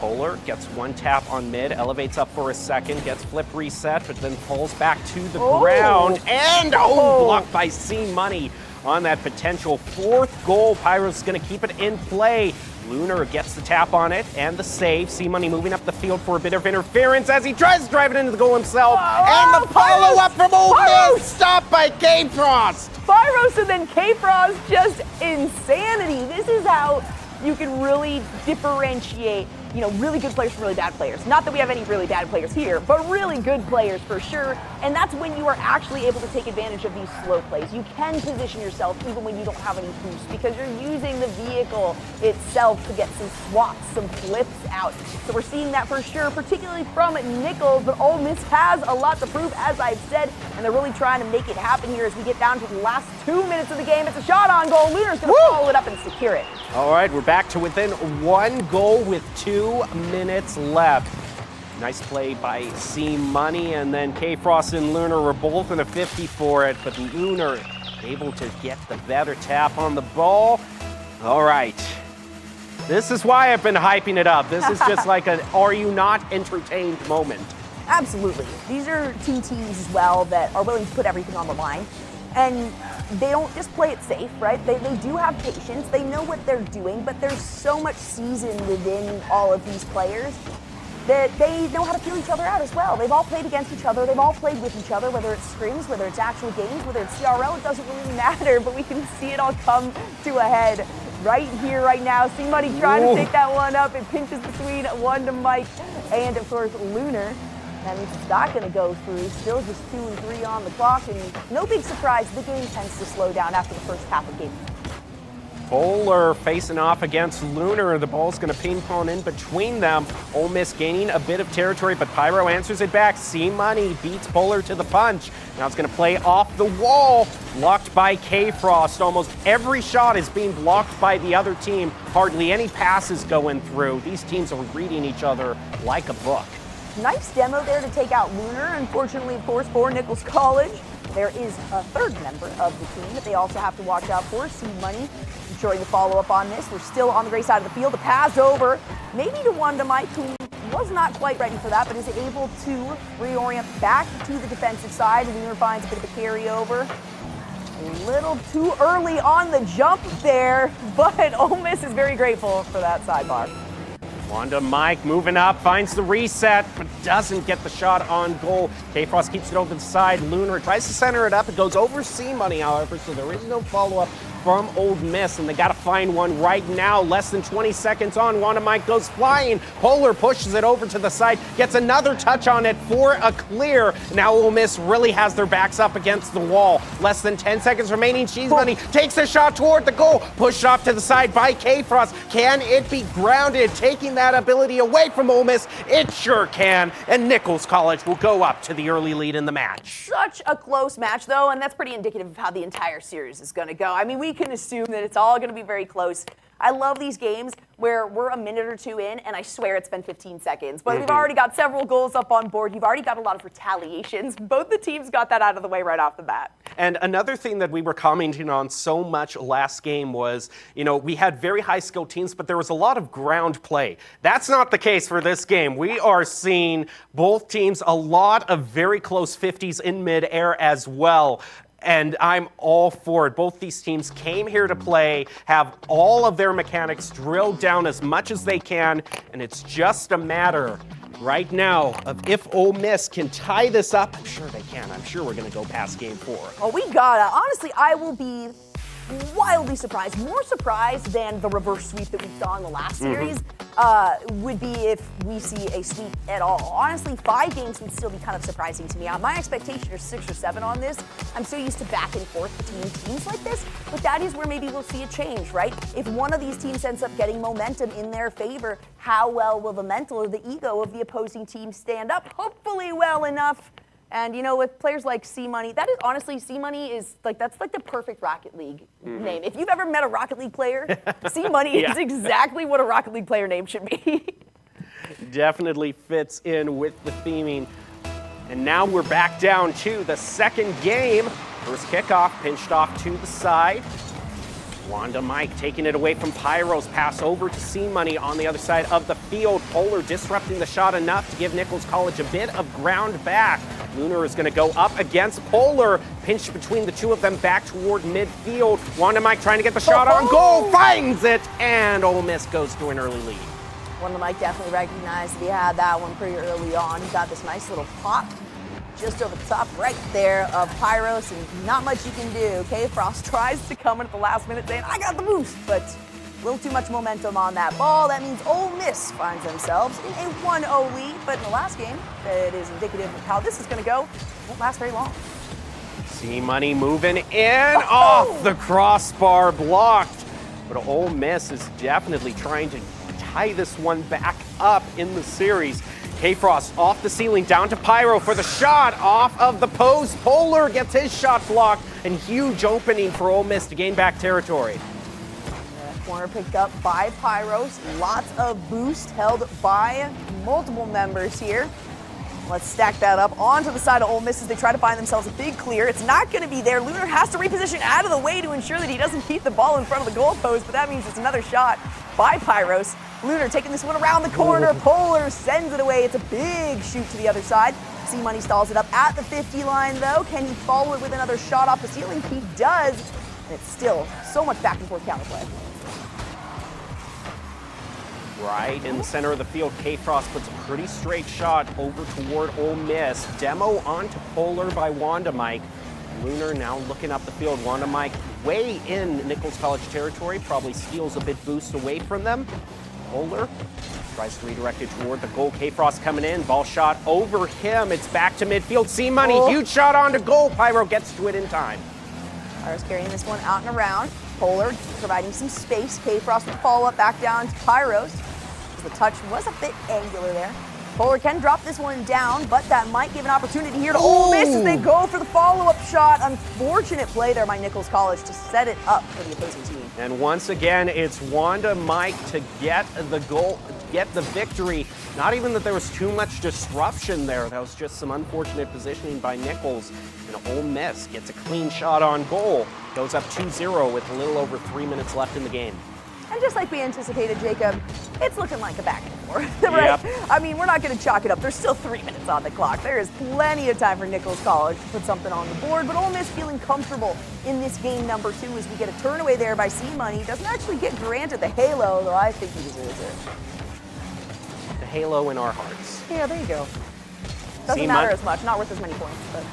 Polar gets one tap on mid, elevates up for a second, gets flip reset, but then pulls back to the ground. And, blocked by C Money on that potential 4th goal. Pyro's going to keep it in play. Lunar gets the tap on it and the save. C Money moving up the field for a bit of interference as he tries to drive it into the goal himself. And the follow-up from Ole Miss, stopped by K-Frost. Pyros and then K-Frost, just insanity. This is how you can really differentiate, you know, really good players from really bad players. Not that we have any really bad players here, but really good players for sure. And that's when you are actually able to take advantage of these slow plays. You can position yourself even when you don't have any boost because you're using the vehicle itself to get some swaps, some flips out. So we're seeing that for sure, particularly from Nichols, but Ole Miss has a lot to prove, as I've said, and they're really trying to make it happen here as we get down to the last 2 minutes of the game. It's a shot on goal. Lunar's going to follow it up and secure it. All right, we're back to within 1 goal with 2 minutes left. Nice play by C Money, and then K-Frost and Lunar were both in a 50 for it, but Lunar able to get the better tap on the ball. All right. This is why I've been hyping it up. This is just like an are you not entertained moment. Absolutely. These are 2 teams as well that are willing to put everything on the line. And they don't just play it safe, right? They do have patience. They know what they're doing, but there's so much season within all of these players that they know how to feel each other out as well. They've all played against each other. They've all played with each other, whether it's scrims, whether it's actual games, whether it's CRL, it doesn't really matter, but we can see it all come to a head right here, right now. C Money trying to take that one up. It pinches between Wanda Mike and, of course, Lunar. And it's not going to go through. Still just 2 and 3 on the clock. And no big surprise, the game tends to slow down after the first half of the game. Polar facing off against Lunar. The ball's going to ping pong in between them. Ole Miss gaining a bit of territory, but Pyro answers it back. C Money beats Polar to the punch. Now it's going to play off the wall. Blocked by K-Frost. Almost every shot is being blocked by the other team. Hardly any passes going through. These teams are reading each other like a book. Nice demo there to take out Lunar. Unfortunately, of course, for Nichols College, there is a 3rd member of the team that they also have to watch out for. C Money ensuring the follow-up on this. We're still on the gray side of the field. The pass over, maybe to Wanda Mike, who was not quite ready for that, but is able to reorient back to the defensive side. Lunar finds a bit of a carryover. A little too early on the jump there, but Ole Miss is very grateful for that sidebar. Wanda Mike moving up, finds the reset, but doesn't get the shot on goal. K-Frost keeps it over the side. Lunar tries to center it up. It goes over C-Money, however, so there is no follow-up from Ole Miss, and they got to find one right now. Less than 20 seconds on. Wanda Mike goes flying. Polar pushes it over to the side, gets another touch on it for a clear. Now Ole Miss really has their backs up against the wall. Less than 10 seconds remaining. C-Money takes a shot toward the goal. Pushed off to the side by K-Frost. Can it be grounded? Taking that ability away from Ole Miss. It sure can. And Nichols College will go up to the early lead in the match. Such a close match, though, and that's pretty indicative of how the entire series is going to go. I mean, we can assume that it's all going to be very close. I love these games where we're a minute or two in, and I swear it's been 15 seconds. But we've already got several goals up on board. You've already got a lot of retaliations. Both the teams got that out of the way right off the bat. And another thing that we were commenting on so much last game was, you know, we had very high-skilled teams, but there was a lot of ground play. That's not the case for this game. We are seeing both teams a lot of very close 50s in mid-air as well. And I'm all for it. Both these teams came here to play, have all of their mechanics drilled down as much as they can, and it's just a matter right now of if Ole Miss can tie this up. I'm sure they can. I'm sure we're going to go past game 4. Oh, we gotta. Honestly, I will be wildly surprised. More surprised than the reverse sweep that we saw in the last series would be if we see a sweep at all. Honestly, 5 games would still be kind of surprising to me. My expectation is 6 or 7 on this. I'm so used to back and forth between teams like this, but that is where maybe we'll see a change, right? If one of these teams ends up getting momentum in their favor, how well will the mental or the ego of the opposing team stand up? Hopefully well enough. And, you know, with players like C-Money, that is honestly, C-Money is like, that's like the perfect Rocket League name. If you've ever met a Rocket League player, C-Money is exactly what a Rocket League player name should be. Definitely fits in with the theming. And now we're back down to the second game. First kickoff, pinched off to the side. Wanda Mike taking it away from Pyro's pass over to C-Money on the other side of the field. Polar disrupting the shot enough to give Nichols College a bit of ground back. Lunar is going to go up against Polar. Pinched between the two of them back toward midfield. Wanda Mike trying to get the shot on goal. Finds it, and Ole Miss goes to an early lead. Wanda Mike definitely recognized that he had that one pretty early on. He got this nice little pop just over the top right there of Pyros, and not much you can do. K-Frost tries to come in at the last minute saying, I got the boost, but a little too much momentum on that ball. That means Ole Miss finds themselves in a 1-0 lead, but in the last game, that is indicative of how this is going to go. Won't last very long. C-Money moving in, off the crossbar, blocked. But Ole Miss is definitely trying to tie this one back up in the series. K-Frost off the ceiling, down to Pyro for the shot, off of the post. Polar gets his shot blocked, and huge opening for Ole Miss to gain back territory. Corner picked up by Pyros. Lots of boost held by multiple members here. Let's stack that up onto the side of Ole Miss as they try to find themselves a big clear. It's not going to be there. Lunar has to reposition out of the way to ensure that he doesn't keep the ball in front of the goalpost, but that means it's another shot by Pyros. Lunar taking this one around the corner. Polar sends it away. It's a big shoot to the other side. C-Money stalls it up at the 50 line, though. Can he follow it with another shot off the ceiling? He does. And it's still so much back and forth counterplay. Right in the center of the field, K-Frost puts a pretty straight shot over toward Ole Miss. Demo onto Polar by Wanda Mike. Lunar now looking up the field. Wanda Mike way in Nichols College territory, probably steals a bit boost away from them. Polar tries to redirect it toward the goal. K-Frost coming in, ball shot over him. It's back to midfield. C-Money, huge shot onto goal. Pyro gets to it in time. Pyro's carrying this one out and around. Polar providing some space. K-Frost will follow up back down to Pyros. The touch was a bit angular there. Polar can drop this one down, but that might give an opportunity here to Ole Miss as they go for the follow-up shot. Unfortunate play there by Nichols College to set it up for the opposing team. And once again, it's Wanda Mike to get the goal, get the victory. Not even that there was too much disruption there. That was just some unfortunate positioning by Nichols. And Ole Miss gets a clean shot on goal. Goes up 2-0 with a little over 3 minutes left in the game. And just like we anticipated, Jacob, it's looking like a back and forth, right? Yep. I mean, we're not going to chalk it up. There's still 3 minutes on the clock. There is plenty of time for Nichols College to put something on the board, but Ole Miss feeling comfortable in this game number 2 as we get a turn away there by C-Money. Doesn't actually get granted the halo, though I think he deserves it. The halo in our hearts. Yeah, there you go. Doesn't C-Money. matter as much, not worth as many points, but...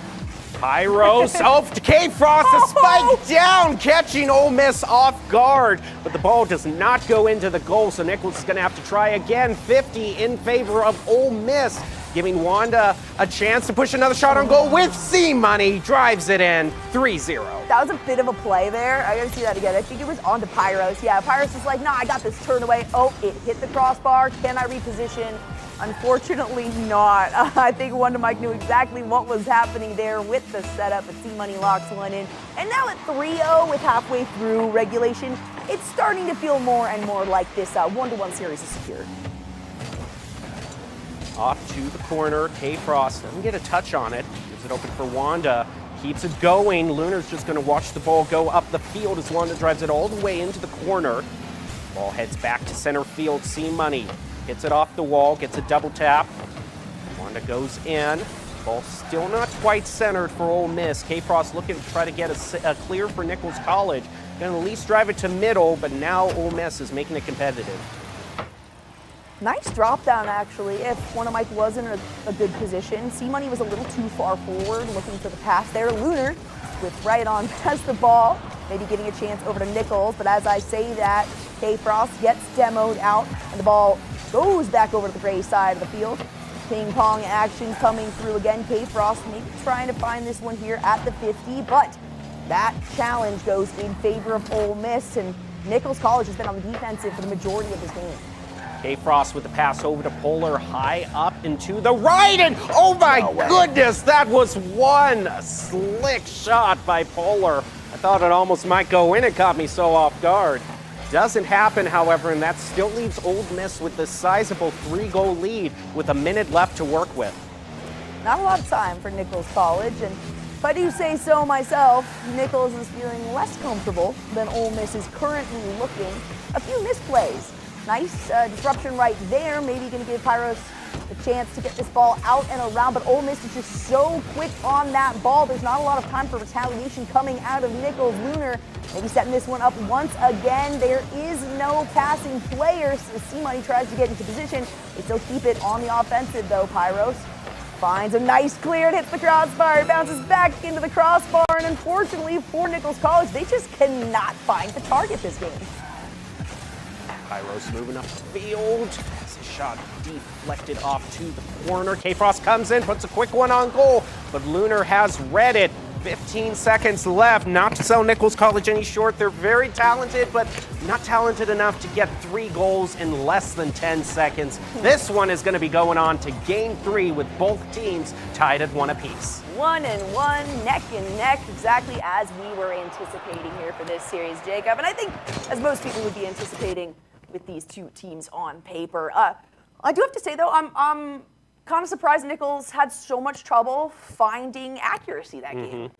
Pyros, to K-Frost, a spike down, catching Ole Miss off guard. But the ball does not go into the goal, so Nichols is going to have to try again. 50 in favor of Ole Miss, giving Wanda a chance to push another shot on goal with C-Money. Drives it in, 3-0. That was a bit of a play there. I gotta see that again. I think it was on to Pyros. Yeah, Pyros is like, nah, I got this turn away. Oh, it hit the crossbar. Can I reposition? Unfortunately not. I think Wonder Mike knew exactly what was happening there with the setup, but C-Money locks one in. And now at 3-0 with halfway through regulation, it's starting to feel more and more like this 1-1 series is secured. Off to the corner, K-Frost doesn't get a touch on it. Gives it open for Wanda. Keeps it going. Lunar's just going to watch the ball go up the field as Wanda drives it all the way into the corner. Ball heads back to center field. C-Money hits it off the wall, gets a double tap. Wanda goes in. Ball still not quite centered for Ole Miss. K-Frost looking to try to get a clear for Nichols College. Going to at least drive it to middle, but now Ole Miss is making it competitive. Nice drop down, actually, if Wonder Mike was in a good position. C-Money was a little too far forward, looking for the pass there. Lunar with right on past the ball, maybe getting a chance over to Nichols, but as I say that, K-Frost gets demoed out, and the ball goes back over to the gray side of the field. Ping pong action coming through again. K-Frost maybe trying to find this one here at the 50, but that challenge goes in favor of Ole Miss, and Nichols College has been on the defensive for the majority of this game. K-Frost with the pass over to Polar, high up and to the right, and oh my goodness, that was one slick shot by Polar. I thought it almost might go in, it caught me so off guard. Doesn't happen, however, and that still leaves Ole Miss with this sizable 3-goal lead with a minute left to work with. Not a lot of time for Nichols College, and if I do say so myself, Nichols is feeling less comfortable than Ole Miss is currently looking. A few misplays. Nice disruption right there, maybe going to give Pyros a chance to get this ball out and around, but Ole Miss is just so quick on that ball. There's not a lot of time for retaliation coming out of Nichols. Lunar maybe setting this one up once again. There is no passing player, so C-Money tries to get into position. They still keep it on the offensive, though. Pyros finds a nice clear, it hits the crossbar, it bounces back into the crossbar, and unfortunately for Nichols College, they just cannot find the target this game. Pyros moving up the field. Has a shot deflected off to the corner. K-Frost comes in, puts a quick one on goal, but Lunar has read it. 15 seconds left. Not to sell Nichols College any short. They're very talented, but not talented enough to get 3 goals in less than 10 seconds. This one is going to be going on to game 3 with both teams tied at 1 apiece. 1-1, neck and neck, exactly as we were anticipating here for this series, Jacob. And I think, as most people would be anticipating with these two teams on paper. I do have to say, though, I'm kind of surprised Nichols had so much trouble finding accuracy that game.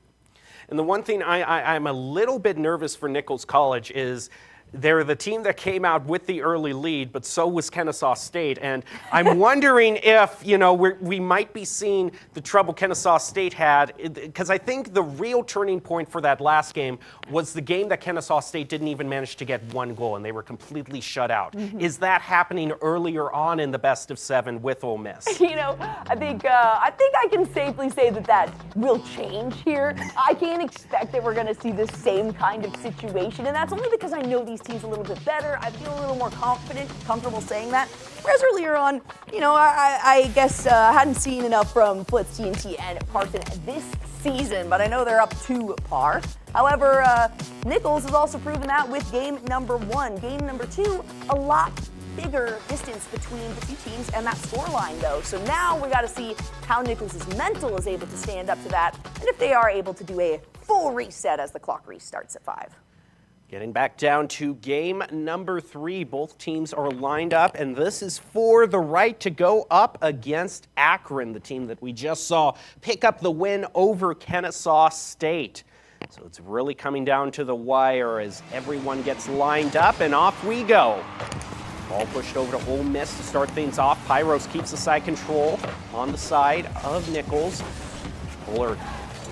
And the one thing I'm a little bit nervous for Nichols College is they're the team that came out with the early lead, but so was Kennesaw State. And I'm wondering if, we might be seeing the trouble Kennesaw State had, because I think the real turning point for that last game was the game that Kennesaw State didn't even manage to get 1 goal, and they were completely shut out. Is that happening earlier on in the best of 7 with Ole Miss? I think I can safely say that will change here. I can't expect that we're going to see the same kind of situation, and that's only because I know these teams a little bit better. I feel a little more comfortable saying that. Whereas earlier on, I guess I hadn't seen enough from Flitz, TNT, and Parson this season, but I know they're up to par. However, Nichols has also proven that with game number 1. Game number 2, a lot bigger distance between the two teams and that scoreline, though. So now we got to see how Nichols' mental is able to stand up to that, and if they are able to do a full reset as the clock restarts at 5. Getting back down to game number 3. Both teams are lined up, and this is for the right to go up against Akron, the team that we just saw pick up the win over Kennesaw State. So it's really coming down to the wire as everyone gets lined up, and off we go. Ball pushed over to Ole Miss to start things off. Pyros keeps the side control on the side of Nichols. Polar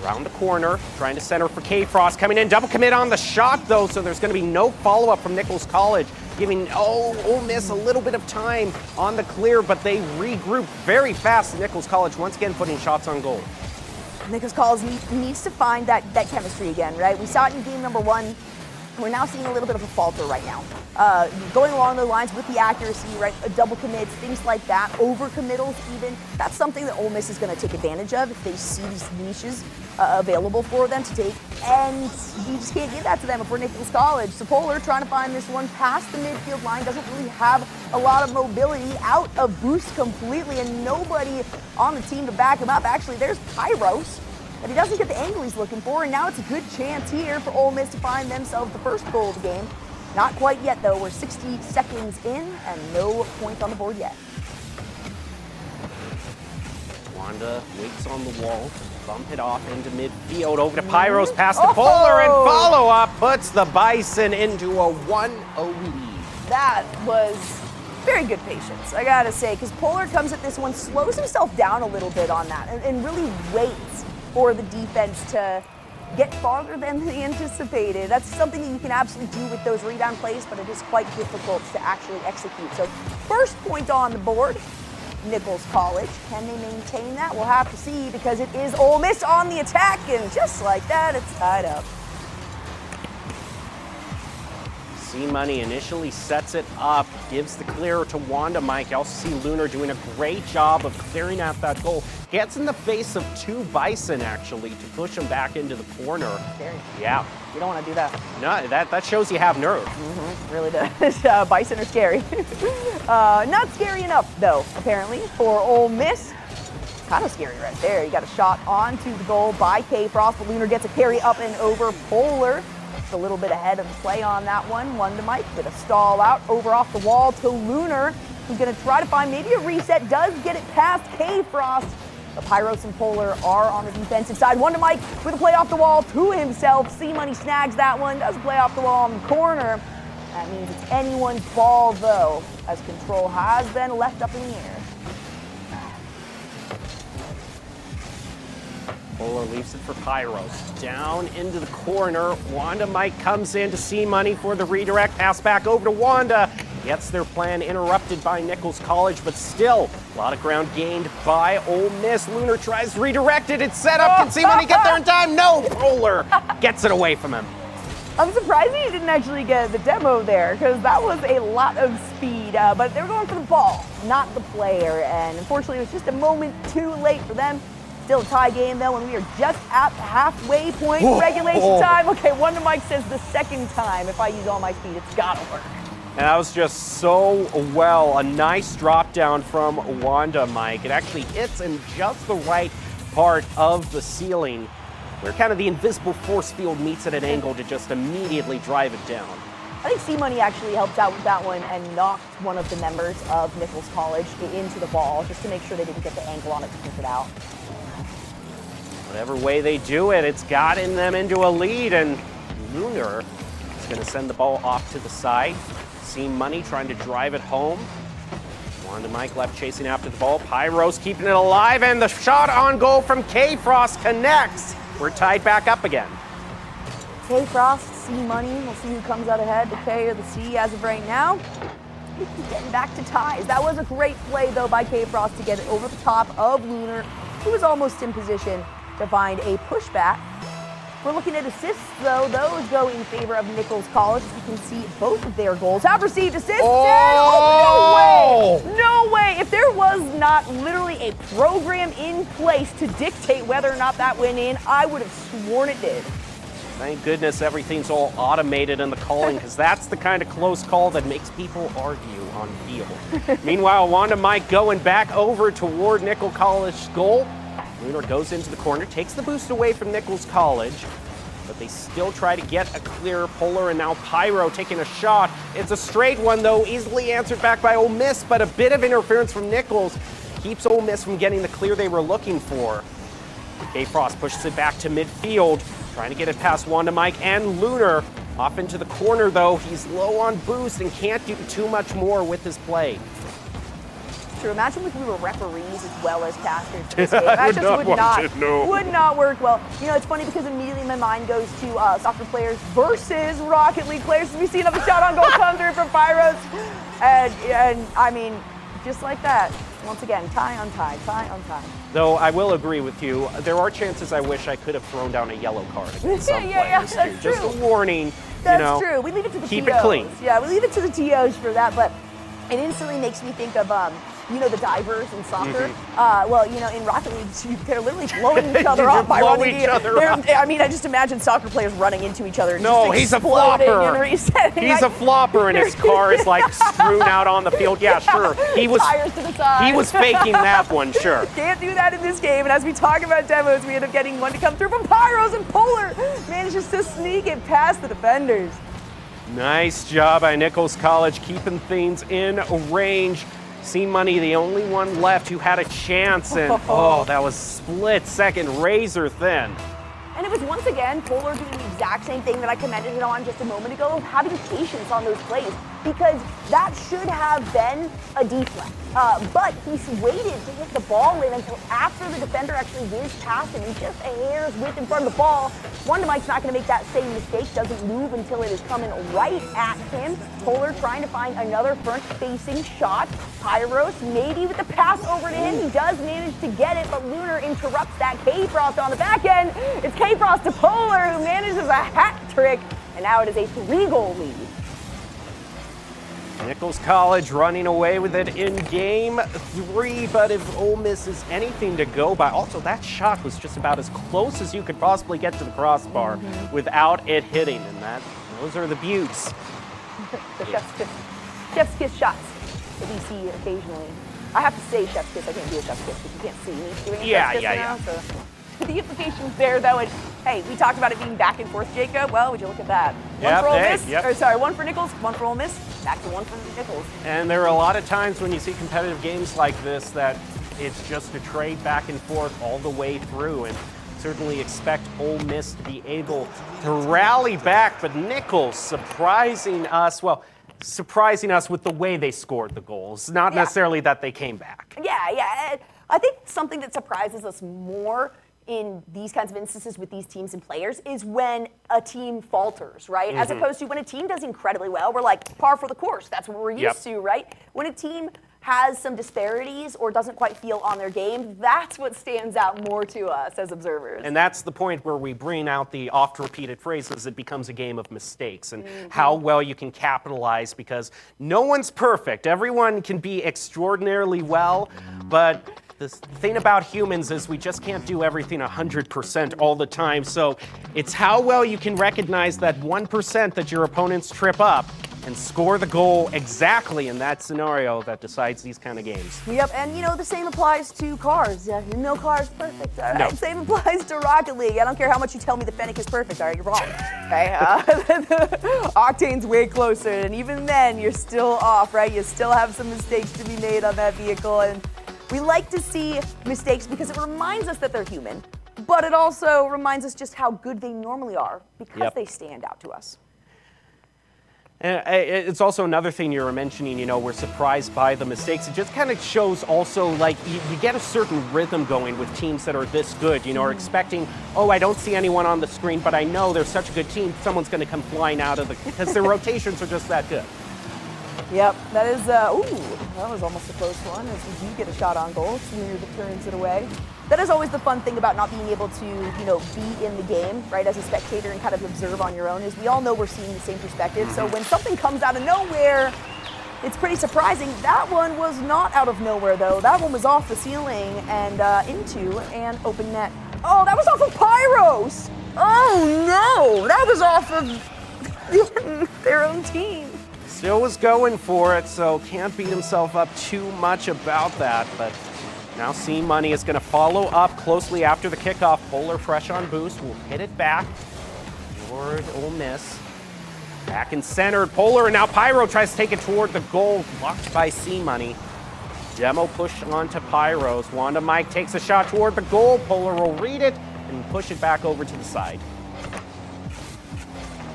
around the corner, trying to center for K-Frost. Coming in, double commit on the shot, though, so there's going to be no follow-up from Nichols College, giving Ole Miss a little bit of time on the clear, but they regroup very fast. Nichols College once again putting shots on goal. Nichols College needs to find that chemistry again, right? We saw it in game number 1. We're now seeing a little bit of a falter right now. Going along the lines with the accuracy, right? Double commits, things like that, over committals even. That's something that Ole Miss is going to take advantage of if they see these niches available for them to take. And you just can't give that to them if we're Nichols College. So Polar trying to find this one past the midfield line, doesn't really have a lot of mobility, out of boost completely, and nobody on the team to back him up. Actually, there's Pyros, but he doesn't get the angle he's looking for, and now it's a good chance here for Ole Miss to find themselves the first goal of the game. Not quite yet, though. We're 60 seconds in, and no point on the board yet. Wanda waits on the wall to bump it off into midfield, over to Pyros, past to Polar, and follow-up puts the Bison into a 1-0 lead. That was very good patience, I gotta say, because Polar comes at this one, slows himself down a little bit on that, and really waits for the defense to get farther than they anticipated. That's something that you can absolutely do with those rebound plays, but it is quite difficult to actually execute. So first point on the board, Nichols College. Can they maintain that? We'll have to see, because it is Ole Miss on the attack, and just like that, it's tied up. C-Money initially sets it up, gives the clear to Wanda Mike. You also see Lunar doing a great job of clearing out that goal. Gets in the face of 2 Bison, actually, to push him back into the corner. Scary. Yeah. You don't want to do that. No, that shows you have nerve. Really does. Bison are scary. Not scary enough, though, apparently, for Ole Miss. Kind of scary right there. You got a shot onto the goal by K-Frost, but Lunar gets a carry up and over Polar. A little bit ahead of the play on that one. One to Mike with a stall out, over off the wall to Lunar, who's going to try to find maybe a reset, does get it past K-Frost. The Pyros and Polar are on the defensive side. One to Mike with a play off the wall to himself. C-Money snags that one, does play off the wall in the corner. That means it's anyone's ball, though, as control has been left up in the air. Polar leaves it for Pyros. Down into the corner. Wanda Mike comes in to C-Money for the redirect. Pass back over to Wanda. Gets their plan interrupted by Nichols College, but still a lot of ground gained by Ole Miss. Lunar tries to redirect it. It's set up. Can C-Money get there in time? No. Polar gets it away from him. I'm surprised he didn't actually get the demo there, because that was a lot of speed. But they were going for the ball, not the player. And unfortunately, it was just a moment too late for them. Still a tie game, though, and we are just at the halfway point. Regulation time. Okay, Wonder Mike says the second time, if I use all my speed, it's got to work. And that was just so well. A nice drop down from Wanda Mike. It actually hits in just the right part of the ceiling, where kind of the invisible force field meets at an angle to just immediately drive it down. I think C-Money actually helped out with that one and knocked one of the members of Nichols College into the ball, just to make sure they didn't get the angle on it to keep it out. Whatever way they do it, it's gotten them into a lead, and Lunar is going to send the ball off to the side. C-Money trying to drive it home. Wanda Mike left chasing after the ball. Pyros keeping it alive, and the shot on goal from K-Frost connects. We're tied back up again. K-Frost, C-Money, we'll see who comes out ahead, the K or the C as of right now. We keep getting back to ties. That was a great play, though, by K-Frost to get it over the top of Lunar, who was almost in position to find a pushback. We're looking at assists, though. Those go in favor of Nichols College. As you can see, both of their goals have received assists. Oh! No way! No way! If there was not literally a program in place to dictate whether or not that went in, I would have sworn it did. Thank goodness everything's all automated in the calling, because that's the kind of close call that makes people argue on field. Meanwhile, Wanda Mike going back over toward Nichols College's goal. Lunar goes into the corner, takes the boost away from Nichols College, but they still try to get a clear. Polar and now Pyro taking a shot. It's a straight one, though, easily answered back by Ole Miss, but a bit of interference from Nichols keeps Ole Miss from getting the clear they were looking for. K-Frost pushes it back to midfield, trying to get it past Wanda Mike and Lunar. Off into the corner, though. He's low on boost and can't do too much more with his play. True. Imagine if we were referees as well as casters for this game. I That would just not would want not, it, no. would not work well. You know, it's funny because immediately my mind goes to soccer players versus Rocket League players. We see another shot on goal come through from Pyros. And I mean, just like that, once again, tie on tie, tie on tie. Though I will agree with you, there are chances I wish I could have thrown down a yellow card against some Yeah, players that's too. Just true. a warning, That's you know. true. We leave it to the keep TOs. it clean. Yeah, we leave it to the TOs for that, but it instantly makes me think of, you know, the divers in soccer. Well, you know, in Rocket League, they're literally blowing each other You up by blow running. each other up. I mean, I just imagine soccer players running into each other. And No, just he's a exploding flopper. and resetting. He's a flopper, and his car is like strewn out on the field. Yeah, sure. He was Tires to the side. he was faking that one, sure. Can't do that in this game. And as we talk about demos, we end up getting one to come through from Pyros, and Polar manages to sneak it past the defenders. Nice job by Nichols College keeping things in range. Seen Money, the only one left who had a chance, and oh, that was split second, razor thin. And it was once again Polar doing the exact same thing that I commended him on just a moment ago, having patience on those plays, because that should have been a deflect. But he's waited to hit the ball in until after the defender actually whizzed past him and just a hair's width in front of the ball. Wonder Mike's not going to make that same mistake, doesn't move until it is coming right at him. Polar trying to find another front-facing shot. Pyros maybe with the pass over to him. He does manage to get it, but Lunar interrupts that. K-Frost on the back end. It's K-Frost to Polar, who manages a hat trick, and now it is a 3-goal lead. Nichols College running away with it in game 3, but if Ole Miss is anything to go by, also that shot was just about as close as you could possibly get to the crossbar without it hitting, and those are the beauts. The chef's kiss shots that we see occasionally. I have to say chef's kiss. I can't do a chef's kiss because you can't see me doing a chef's kiss now. So the implications there, though, and hey, we talked about it being back and forth, Jacob. Well, would you look at that? One for Ole Miss, or sorry, one for Nichols, one for Ole Miss, back to one for Nichols. And there are a lot of times when you see competitive games like this that it's just a trade back and forth all the way through, and certainly expect Ole Miss to be able to rally back, but Nichols surprising us with the way they scored the goals, not necessarily that they came back. Yeah. I think something that surprises us more in these kinds of instances with these teams and players is when a team falters, right? As opposed to when a team does incredibly well, we're like par for the course. That's what we're used to, right? When a team has some disparities or doesn't quite feel on their game, that's what stands out more to us as observers. And that's the point where we bring out the oft-repeated phrases, it becomes a game of mistakes and how well you can capitalize, because no one's perfect. Everyone can be extraordinarily well, but the thing about humans is we just can't do everything 100% all the time. So it's how well you can recognize that 1% that your opponents trip up and score the goal exactly in that scenario that decides these kind of games. Yep, and you know, the same applies to cars. No car is perfect, all right? No. Same applies to Rocket League. I don't care how much you tell me the Fennec is perfect, all right? You're wrong, okay? Octane's way closer, and even then, you're still off, right? You still have some mistakes to be made on that vehicle, and we like to see mistakes because it reminds us that they're human, but it also reminds us just how good they normally are because they stand out to us. And it's also another thing you were mentioning, you know, we're surprised by the mistakes. It just kind of shows also, like, you get a certain rhythm going with teams that are this good, you know, are expecting, oh, I don't see anyone on the screen, but I know they're such a good team, someone's going to come flying out of because their rotations are just that good. Yep, that is, that was almost a close one, as we do get a shot on goal. Smear turns it away. That is always the fun thing about not being able to, you know, be in the game, right, as a spectator and kind of observe on your own, is we all know we're seeing the same perspective. So when something comes out of nowhere, it's pretty surprising. That one was not out of nowhere, though. That one was off the ceiling and into an open net. Oh, that was off of Pyros! Oh, no! That was off of their own team. Still was going for it, so can't beat himself up too much about that, but now Scene Money is going to follow up closely after the kickoff. Polar fresh on boost, will hit it back toward Ole Miss. Back and centered, Polar, and now Pyro tries to take it toward the goal, blocked by Scene Money. Demo push onto Pyros. Wanda Mike takes a shot toward the goal. Polar will read it and push it back over to the side.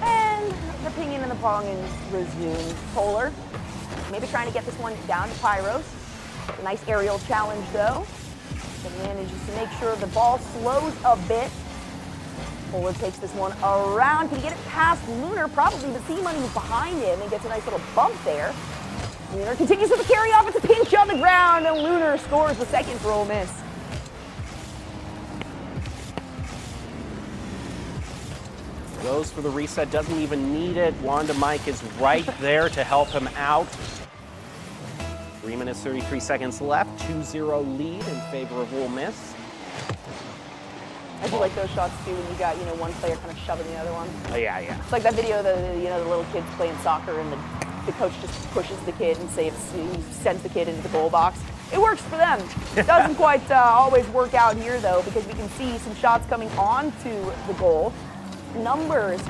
And and the Pong resumes. Polar maybe trying to get this one down to Pyros. A nice aerial challenge though. But manages to make sure the ball slows a bit. Polar takes this one around. Can he get it past Lunar? Probably, but C-Money is behind him and gets a nice little bump there. Lunar continues with the carry off. It's a pinch on the ground, and Lunar scores the second for Ole Miss. Goes for the reset, doesn't even need it. Wanda Mike is right there to help him out. 3 minutes, 33 seconds left. 2-0 lead in favor of Ole Miss. I do like those shots too when you got, one player kind of shoving the other one. Oh, yeah, yeah. It's like that video of the little kids playing soccer and the coach just pushes the kid and he sends the kid into the goal box. It works for them. It doesn't quite always work out here though, because we can see some shots coming onto the goal. Numbers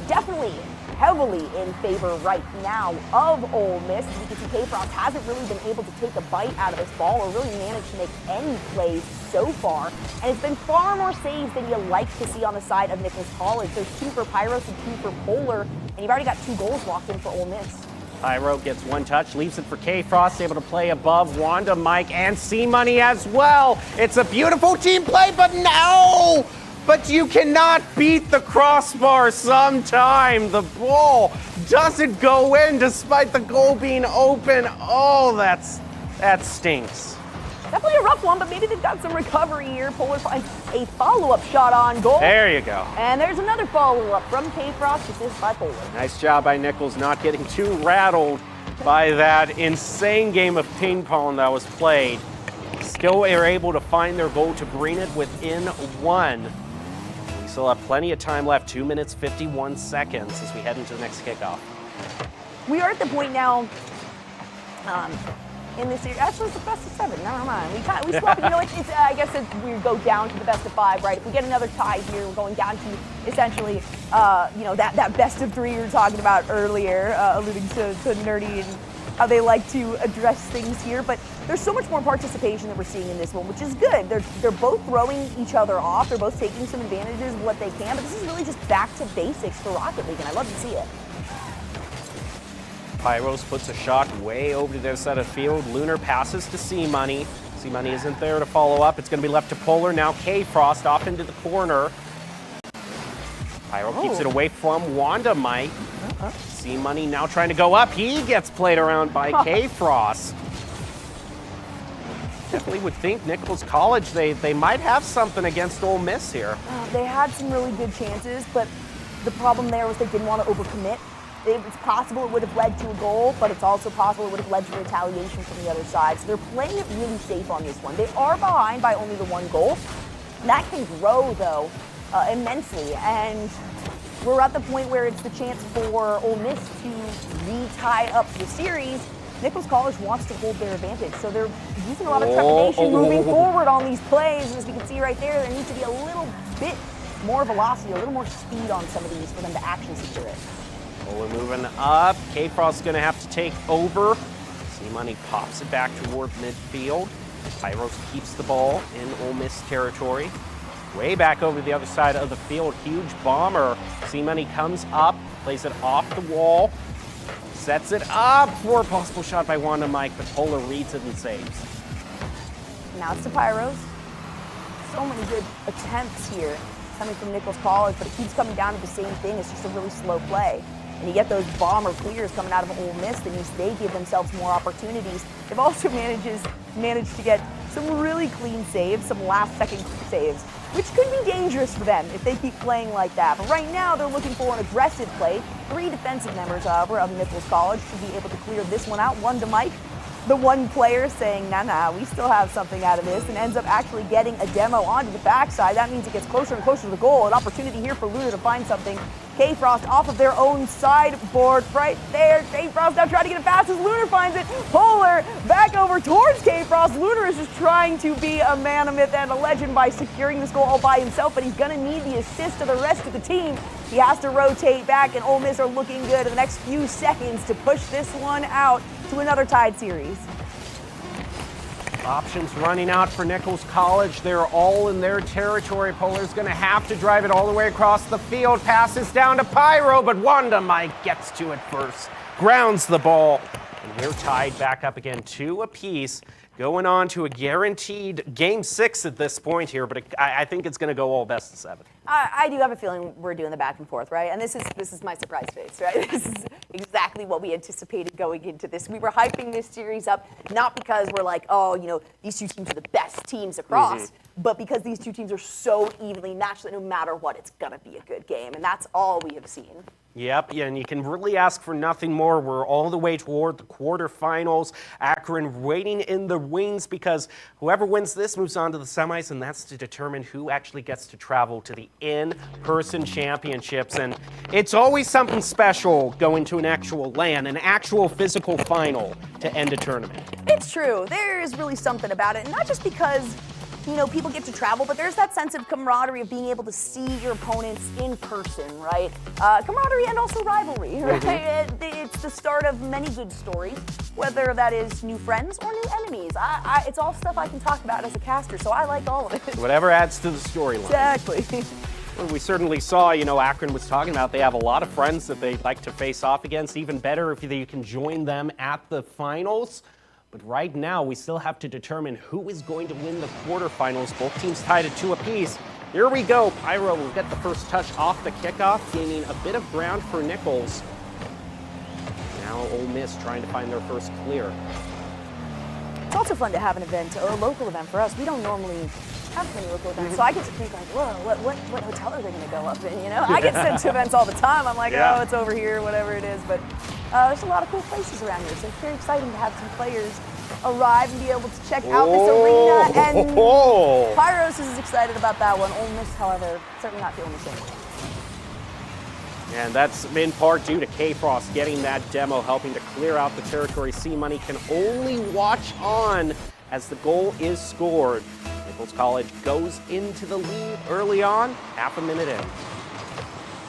definitely heavily in favor right now of Ole Miss. As you can see, K-Frost hasn't really been able to take a bite out of this ball or really managed to make any plays so far. And it's been far more saves than you like to see on the side of Nichols College. There's 2 for Pyros and 2 for Polar, and you've already got 2 goals locked in for Ole Miss. Pyro gets 1 touch, leaves it for K-Frost, able to play above Wanda Mike and C-Money as well. It's a beautiful team play, but no! But you cannot beat the crossbar sometime. The ball doesn't go in despite the goal being open. Oh, that stinks. Definitely a rough one, but maybe they've got some recovery here. Polar finds a follow-up shot on goal. There you go. And there's another follow-up from K-Frost, assist by Polar. Nice job by Nichols not getting too rattled by that insane game of ping pong that was played. Still are able to find their goal to bring it within 1. We still have plenty of time left, 2 minutes, 51 seconds as we head into the next kickoff. We are at the point now in this series. Actually, it's the best of 7. Never mind. We swap. It's I guess we go down to the best of 5, right? If we get another tie here, we're going down to essentially, that best of 3 you were talking about earlier, alluding to Nerdy and how they like to address things here. But there's so much more participation that we're seeing in this one, which is good. They're both throwing each other off. They're both taking some advantages of what they can. But this is really just back to basics for Rocket League, and I love to see it. Pyros puts a shot way over to the other side of the field. Lunar passes to C-Money. C-Money isn't there to follow up. It's going to be left to Polar. Now K-Frost off into the corner. Pyro keeps it away from Wanda Mike. C-Money now trying to go up. He gets played around by K-Frost. Definitely would think Nichols College, they might have something against Ole Miss here. They had some really good chances, but the problem there was they didn't want to overcommit. It's possible it would have led to a goal, but it's also possible it would have led to retaliation from the other side. So they're playing it really safe on this one. They are behind by only the 1 goal. That can grow, though, immensely. And we're at the point where it's the chance for Ole Miss to re-tie up the series. Nichols College wants to hold their advantage, so they're using a lot of trepidation moving forward on these plays. And as we can see right there needs to be a little bit more velocity, a little more speed on some of these for them to actually secure it. Polar moving up. K-Frost's going to have to take over. C-Money pops it back toward midfield. Pyros keeps the ball in Ole Miss territory. Way back over the other side of the field. Huge bomber. C-Money comes up, plays it off the wall, sets it up for a possible shot by Wanda Mike, but Polar reads it and saves. Now it's to Pyros. So many good attempts here coming from Nichols College, but it keeps coming down to the same thing. It's just a really slow play. And you get those bomber clears coming out of Ole Miss, then they give themselves more opportunities. They've also managed to get some really clean saves, some last-second saves, which could be dangerous for them if they keep playing like that. But right now, they're looking for an aggressive play. 3 defensive members, however, of Nichols College should be able to clear this one out. 1 to Mike. The 1 player saying, nah, we still have something out of this, and ends up actually getting a demo onto the backside. That means it gets closer and closer to the goal. An opportunity here for Lunar to find something. K-Frost off of their own sideboard right there. K-Frost now trying to get it fast as Lunar finds it. Polar back over towards K-Frost. Lunar is just trying to be a man, a myth, and a legend by securing this goal all by himself, but he's going to need the assist of the rest of the team. He has to rotate back, and Ole Miss are looking good in the next few seconds to push this one out to another tied series. Options running out for Nichols College. They're all in their territory. Polar's going to have to drive it all the way across the field. Passes down to Pyro, but Wanda Mike gets to it first. Grounds the ball. And we're tied back up again, 2 apiece. Going on to a guaranteed game 6 at this point here, but I think it's going to go all best of 7. I do have a feeling we're doing the back and forth, right? And this is my surprise face, right? This is exactly what we anticipated going into this. We were hyping this series up, not because we're like, oh, you know, these two teams are the best teams across, but because these two teams are so evenly matched that no matter what, it's going to be a good game. And that's all we have seen. Yep, yeah, and you can really ask for nothing more. We're all the way toward the quarterfinals. Akron waiting in the wings because whoever wins this moves on to the semis, and that's to determine who actually gets to travel to the in-person championships. And it's always something special going to an actual LAN, an actual physical final to end a tournament. It's true. There is really something about it, and not just because, you know, people get to travel, but there's that sense of camaraderie of being able to see your opponents in person, right? Camaraderie and also rivalry, right? It's the start of many good stories, whether that is new friends or new enemies. It's all stuff I can talk about as a caster, so I like all of it. Whatever adds to the storyline. Exactly. Well, we certainly saw, you know, Akron was talking about they have a lot of friends that they'd like to face off against. Even better if you can join them at the finals. But right now, we still have to determine who is going to win the quarterfinals. Both teams tied at 2 apiece. Here we go. Pyro will get the first touch off the kickoff, gaining a bit of ground for Nichols. Now Ole Miss trying to find their first clear. It's also fun to have an event, a local event for us. We don't normally have many local events, so I get to think like, whoa, what hotel are they going to go up in, you know? I get sent to events all the time. I'm like, oh, it's over here, whatever it is. But there's a lot of cool places around here, so it's very exciting to have some players arrive and be able to check out this arena. And Pyros is excited about that one. Ole Miss, however, certainly not feeling the same way. And that's in part due to K-Frost getting that demo, helping to clear out the territory. C-Money can only watch on as the goal is scored. Nichols College goes into the lead early on, half a minute in.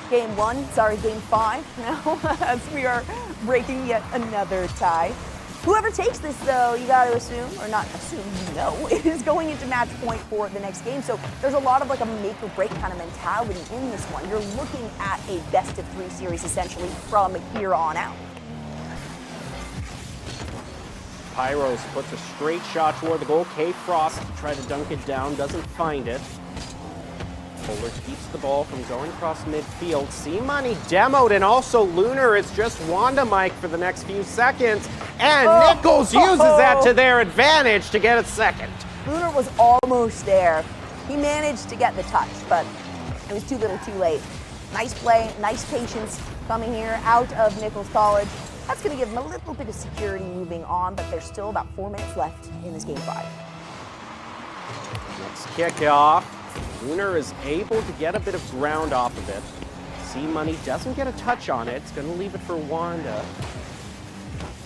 Game 5 now, as we are breaking yet another tie. Whoever takes this, though, you got to assume, or not assume, you know, is going into match point for the next game. So there's a lot of like a make or break kind of mentality in this one. You're looking at a best of 3 series essentially from here on out. Pyros puts a straight shot toward the goal. K-Frost tries to dunk it down, doesn't find it. Polar keeps the ball from going across midfield. C-Money demoed, and also Lunar. It's just Wanda Mike for the next few seconds. And Nichols uses that to their advantage to get a second. Lunar was almost there. He managed to get the touch, but it was too little too late. Nice play, nice patience coming here out of Nichols College. That's going to give them a little bit of security moving on, but there's still about 4 minutes left in this game 5. Let's kick off. Lunar is able to get a bit of ground off of it. C-Money doesn't get a touch on it. It's going to leave it for Wanda.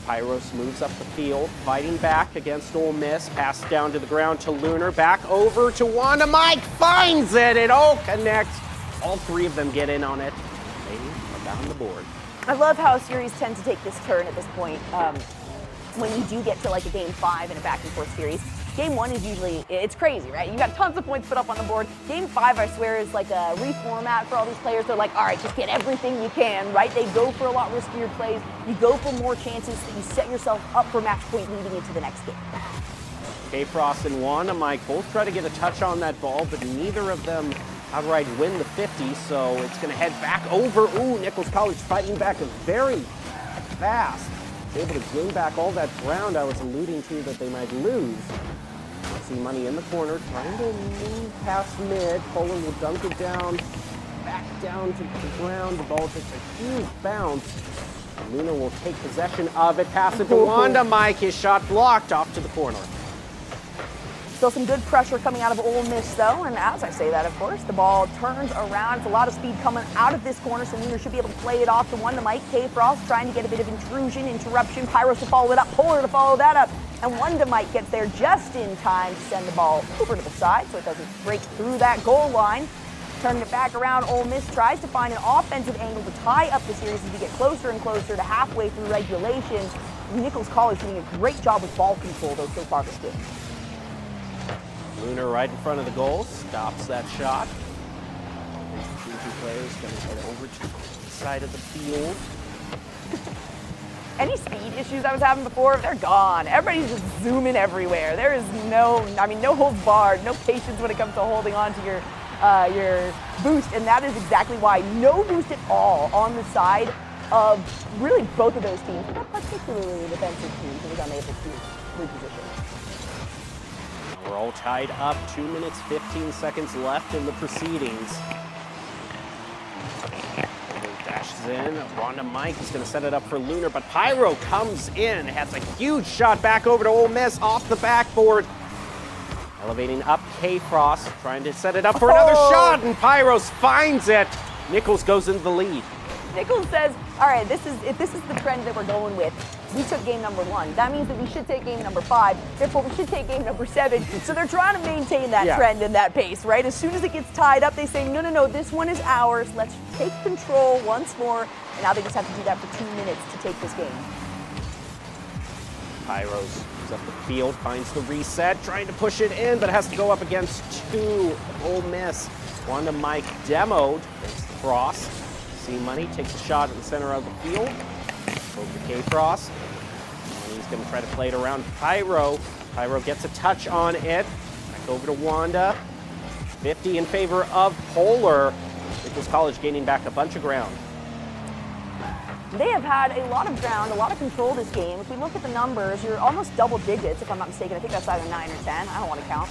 Pyros moves up the field, fighting back against Ole Miss. Pass down to the ground to Lunar. Back over to Wanda. Mike finds it. It all connects. All 3 of them get in on it. They are down the board. I love how series tend to take this turn at this point. When you do get to like a game 5 in a back and forth series, game 1 is usually, it's crazy, right? You got tons of points put up on the board. Game 5, I swear, is like a reformat for all these players. They're like, all right, just get everything you can, right? They go for a lot riskier plays. You go for more chances so you set yourself up for match point leading into the next game. K-Frost and Wanda Mike both try to get a touch on that ball, but neither of them outright win the 50, so it's going to head back over. Ooh, Nichols College fighting back very fast. Able to gain back all that ground I was alluding to that they might lose. C-Money in the corner, trying to move past mid. Polar will dunk it down, back down to the ground. The ball takes a huge bounce. Luna will take possession of it, pass it to Wanda Mike. His shot blocked off to the corner. Still some good pressure coming out of Ole Miss, though, and as I say that, of course, the ball turns around. It's a lot of speed coming out of this corner, so Lunar should be able to play it off to Wanda Mike. K-Frost trying to get a bit of intrusion, interruption. Pyros to follow it up, Polar to follow that up, and Wanda Mike gets there just in time to send the ball over to the side so it doesn't break through that goal line. Turning it back around, Ole Miss tries to find an offensive angle to tie up the series as we get closer and closer to halfway through regulation. Nichols College doing a great job with ball control, though, so far this game. Lunar right in front of the goal, stops that shot. The two players going to head over to the side of the field. Any speed issues I was having before, they're gone. Everybody's just zooming everywhere. There is no holds barred, no patience when it comes to holding on to your boost, and that is exactly why no boost at all on the side of really both of those teams, but particularly the defensive team who was unable to reposition. We're all tied up, 2 minutes, 15 seconds left in the proceedings. Dashes in, Ronda Mike is going to set it up for Lunar, but Pyro comes in, has a huge shot back over to Ole Miss off the backboard. Elevating up K-Frost, trying to set it up for another shot, and Pyros finds it. Nichols goes into the lead. Nichols says, all right, if this is the trend that we're going with, we took game number 1. That means that we should take game number 5. Therefore, we should take game number 7. So they're trying to maintain that trend and that pace, right? As soon as it gets tied up, they say, no, this one is ours. Let's take control once more. And now they just have to do that for 2 minutes to take this game. Pyros is up the field, finds the reset, trying to push it in, but has to go up against 2 Ole Miss. Wanda Mike demoed against the Frost. C-Money takes a shot in the center of the field. Over to K-Frost. He's going to try to play it around Pyro. Pyro gets a touch on it. Back over to Wanda. 50 in favor of Polar. Nichols College gaining back a bunch of ground. They have had a lot of ground, a lot of control this game. If we look at the numbers, you're almost double digits, if I'm not mistaken. I think that's either 9 or 10. I don't want to count.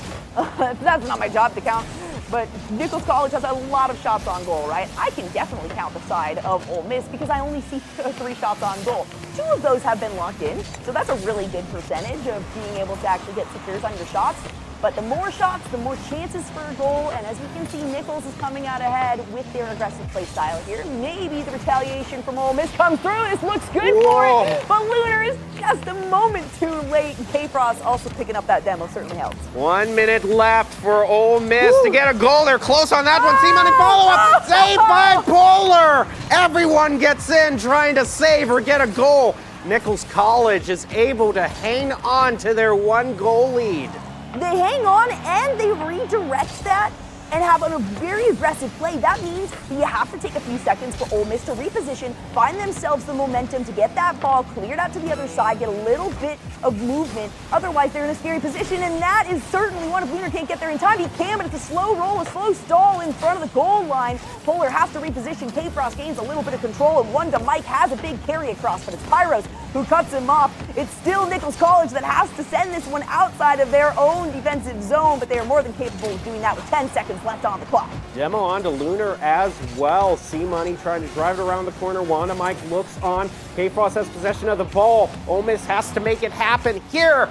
That's not my job to count. But Nichols College has a lot of shots on goal, right? I can definitely count the side of Ole Miss because I only see 3 shots on goal. 2 of those have been locked in, so that's a really good percentage of being able to actually get secures on your shots. But the more shots, the more chances for a goal, and as we can see, Nichols is coming out ahead with their aggressive play style here. Maybe the retaliation from Ole Miss comes through. This looks good for it, but Lunar is just a moment too late. K-Frost also picking up that demo certainly helps. 1 minute left for Ole Miss to get a goal. They're close on that one. C-Money follow-up, saved by Polar. Everyone gets in trying to save or get a goal. Nichols College is able to hang on to their 1-goal lead. They hang on and they redirect that and have a very aggressive play. That means you have to take a few seconds for Ole Miss to reposition, find themselves the momentum to get that ball cleared out to the other side, get a little bit of movement. Otherwise, they're in a scary position, and that is certainly one. If Lunar can't get there in time, he can, but it's a slow roll, a slow stall in front of the goal line. Polar has to reposition. K-Frost gains a little bit of control, and Wanda Mike has a big carry across, but it's Pyros who cuts him off. It's still Nichols College that has to send this one outside of their own defensive zone, but they are more than capable of doing that with 10 seconds left on the clock. Demo onto Lunar as well. C-Money trying to drive it around the corner. Wanda Mike looks on. K-Frost has possession of the ball. Ole Miss has to make it happen here.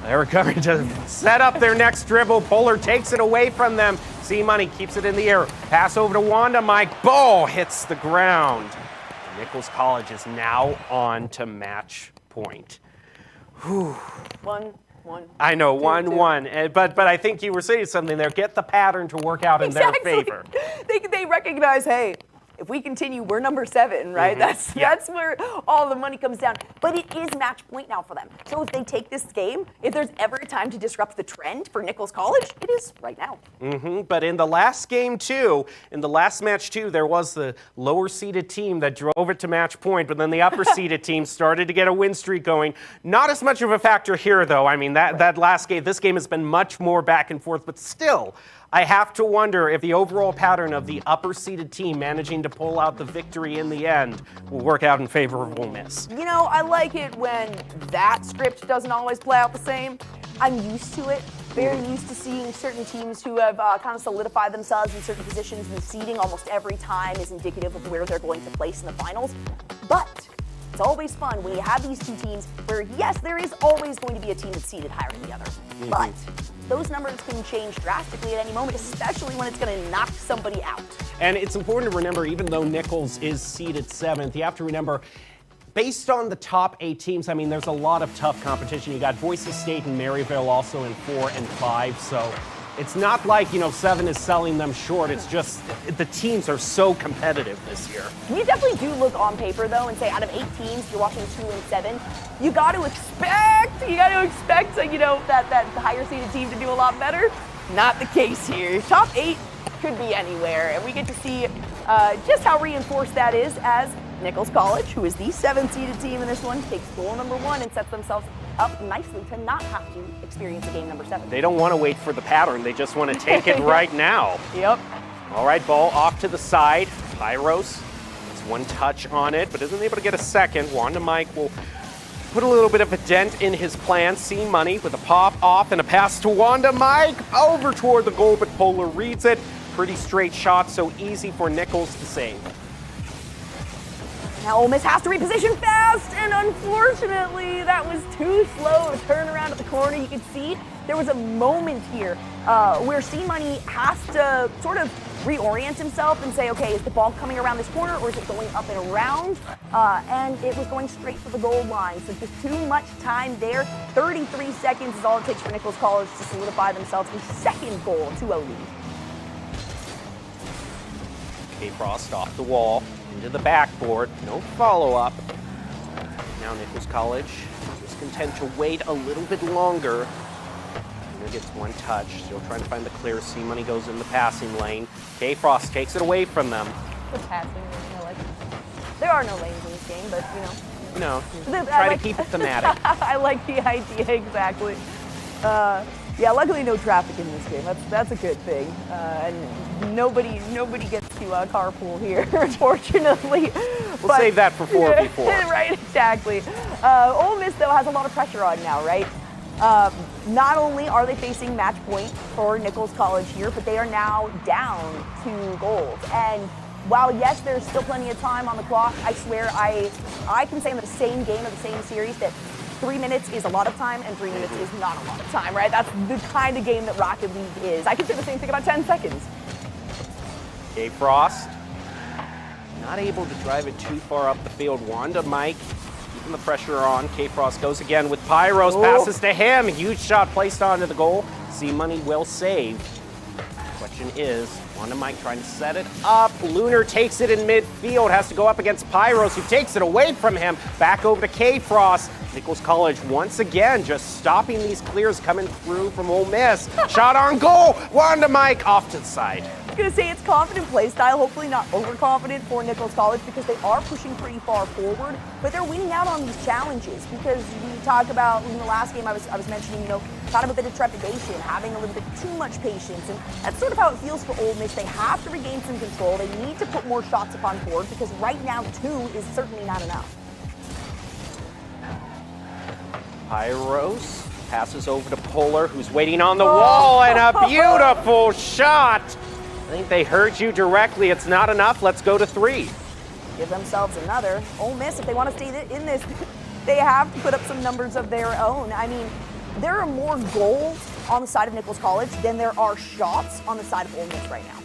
They're going to set up their next dribble. Polar takes it away from them. C-Money keeps it in the air. Pass over to Wanda Mike. Ball hits the ground. Nichols College is now on to match point. Whew. 1-1. I know, 2-2. 1-1. But I think you were saying something there. Get the pattern to work out in their favor. They recognize, hey, if we continue, we're number 7, right? Mm-hmm. That's where all the money comes down. But it is match point now for them. So if they take this game, if there's ever a time to disrupt the trend for Nichols College, it is right now. But in the last game too, in the last match too, there was the lower seeded team that drove it to match point, but then the upper seeded team started to get a win streak going. Not as much of a factor here though. I mean, that last game, this game has been much more back and forth, but still, I have to wonder if the overall pattern of the upper-seeded team managing to pull out the victory in the end will work out in favor of Ole Miss. You know, I like it when that script doesn't always play out the same. I'm used to it. Very used to seeing certain teams who have kind of solidified themselves in certain positions, and the seeding almost every time is indicative of where they're going to place in the finals. But it's always fun when you have these two teams where, yes, there is always going to be a team that's seeded higher than the other. But those numbers can change drastically at any moment, especially when it's going to knock somebody out. And it's important to remember, even though Nichols is seeded 7th, you have to remember, based on the top 8 teams, I mean, there's a lot of tough competition. You got Boise State and Maryville also in 4 and 5, so it's not like, 7 is selling them short. It's just the teams are so competitive this year. You definitely do look on paper, though, and say out of 8 teams, you're watching 2 and 7. You got to expect, that higher seeded team to do a lot better. Not the case here. Top 8 could be anywhere, and we get to see just how reinforced that is as Nichols College, who is the 7th seeded team in this one, takes goal number 1 and sets themselves up nicely to not have to experience a game number 7. They don't want to wait for the pattern. They just want to take it right now. Yep. All right, ball off to the side. Pyros has one touch on it, but isn't able to get a second. Wanda Mike will put a little bit of a dent in his plan. See Money with a pop off and a pass to Wanda Mike over toward the goal, but Polar reads it. Pretty straight shot, so easy for Nichols to save. Now Ole Miss has to reposition fast, and unfortunately, that was too slow of a turnaround at the corner. You can see there was a moment here where C-Money has to sort of reorient himself and say, okay, is the ball coming around this corner or is it going up and around? And it was going straight for the goal line, so just too much time there. 33 seconds is all it takes for Nichols College to solidify themselves a second goal, 2-0 lead. K-Frost off the wall, into the backboard, no follow-up. Now Nichols College is content to wait a little bit longer. Winner gets one touch, still trying to find the clear. C-Money goes in the passing lane. K-Frost takes it away from them. The passing lane, like, there are no lanes in this game, but you know. No, try to keep it thematic. I like the idea, exactly. Yeah, luckily no traffic in this game. That's a good thing. And nobody gets to carpool here, unfortunately. We'll save that for 4v4. Right, exactly. Ole Miss, though, has a lot of pressure on now, right? Not only are they facing match point for Nichols College here, but they are now down 2 goals. And while, yes, there's still plenty of time on the clock, I swear I can say in the same game of the same series that 3 minutes is a lot of time and 3 minutes is not a lot of time, right? That's the kind of game that Rocket League is. I can say the same thing about 10 seconds. K-Frost, not able to drive it too far up the field. Wanda Mike keeping the pressure on. K-Frost goes again with Pyros, passes to him. Huge shot placed onto the goal. C-Money well saved. Question is, Wanda Mike trying to set it up. Lunar takes it in midfield, has to go up against Pyros, who takes it away from him. Back over to K-Frost. Nichols College once again just stopping these clears coming through from Ole Miss. Shot on goal. Wanda Mike off to the side. I'm going to say it's confident play style, hopefully not overconfident for Nichols College because they are pushing pretty far forward, but they're winning out on these challenges because we talked about in the last game I was mentioning, kind of a bit of trepidation, having a little bit too much patience, and that's sort of how it feels for Ole Miss. They have to regain some control. They need to put more shots upon board because right now 2 is certainly not enough. Pyros passes over to Polar, who's waiting on the wall, and a beautiful shot. I think they heard you directly. It's not enough. Let's go to 3. Give themselves another. Ole Miss, if they want to stay in this, they have to put up some numbers of their own. I mean, there are more goals on the side of Nichols College than there are shots on the side of Ole Miss right now.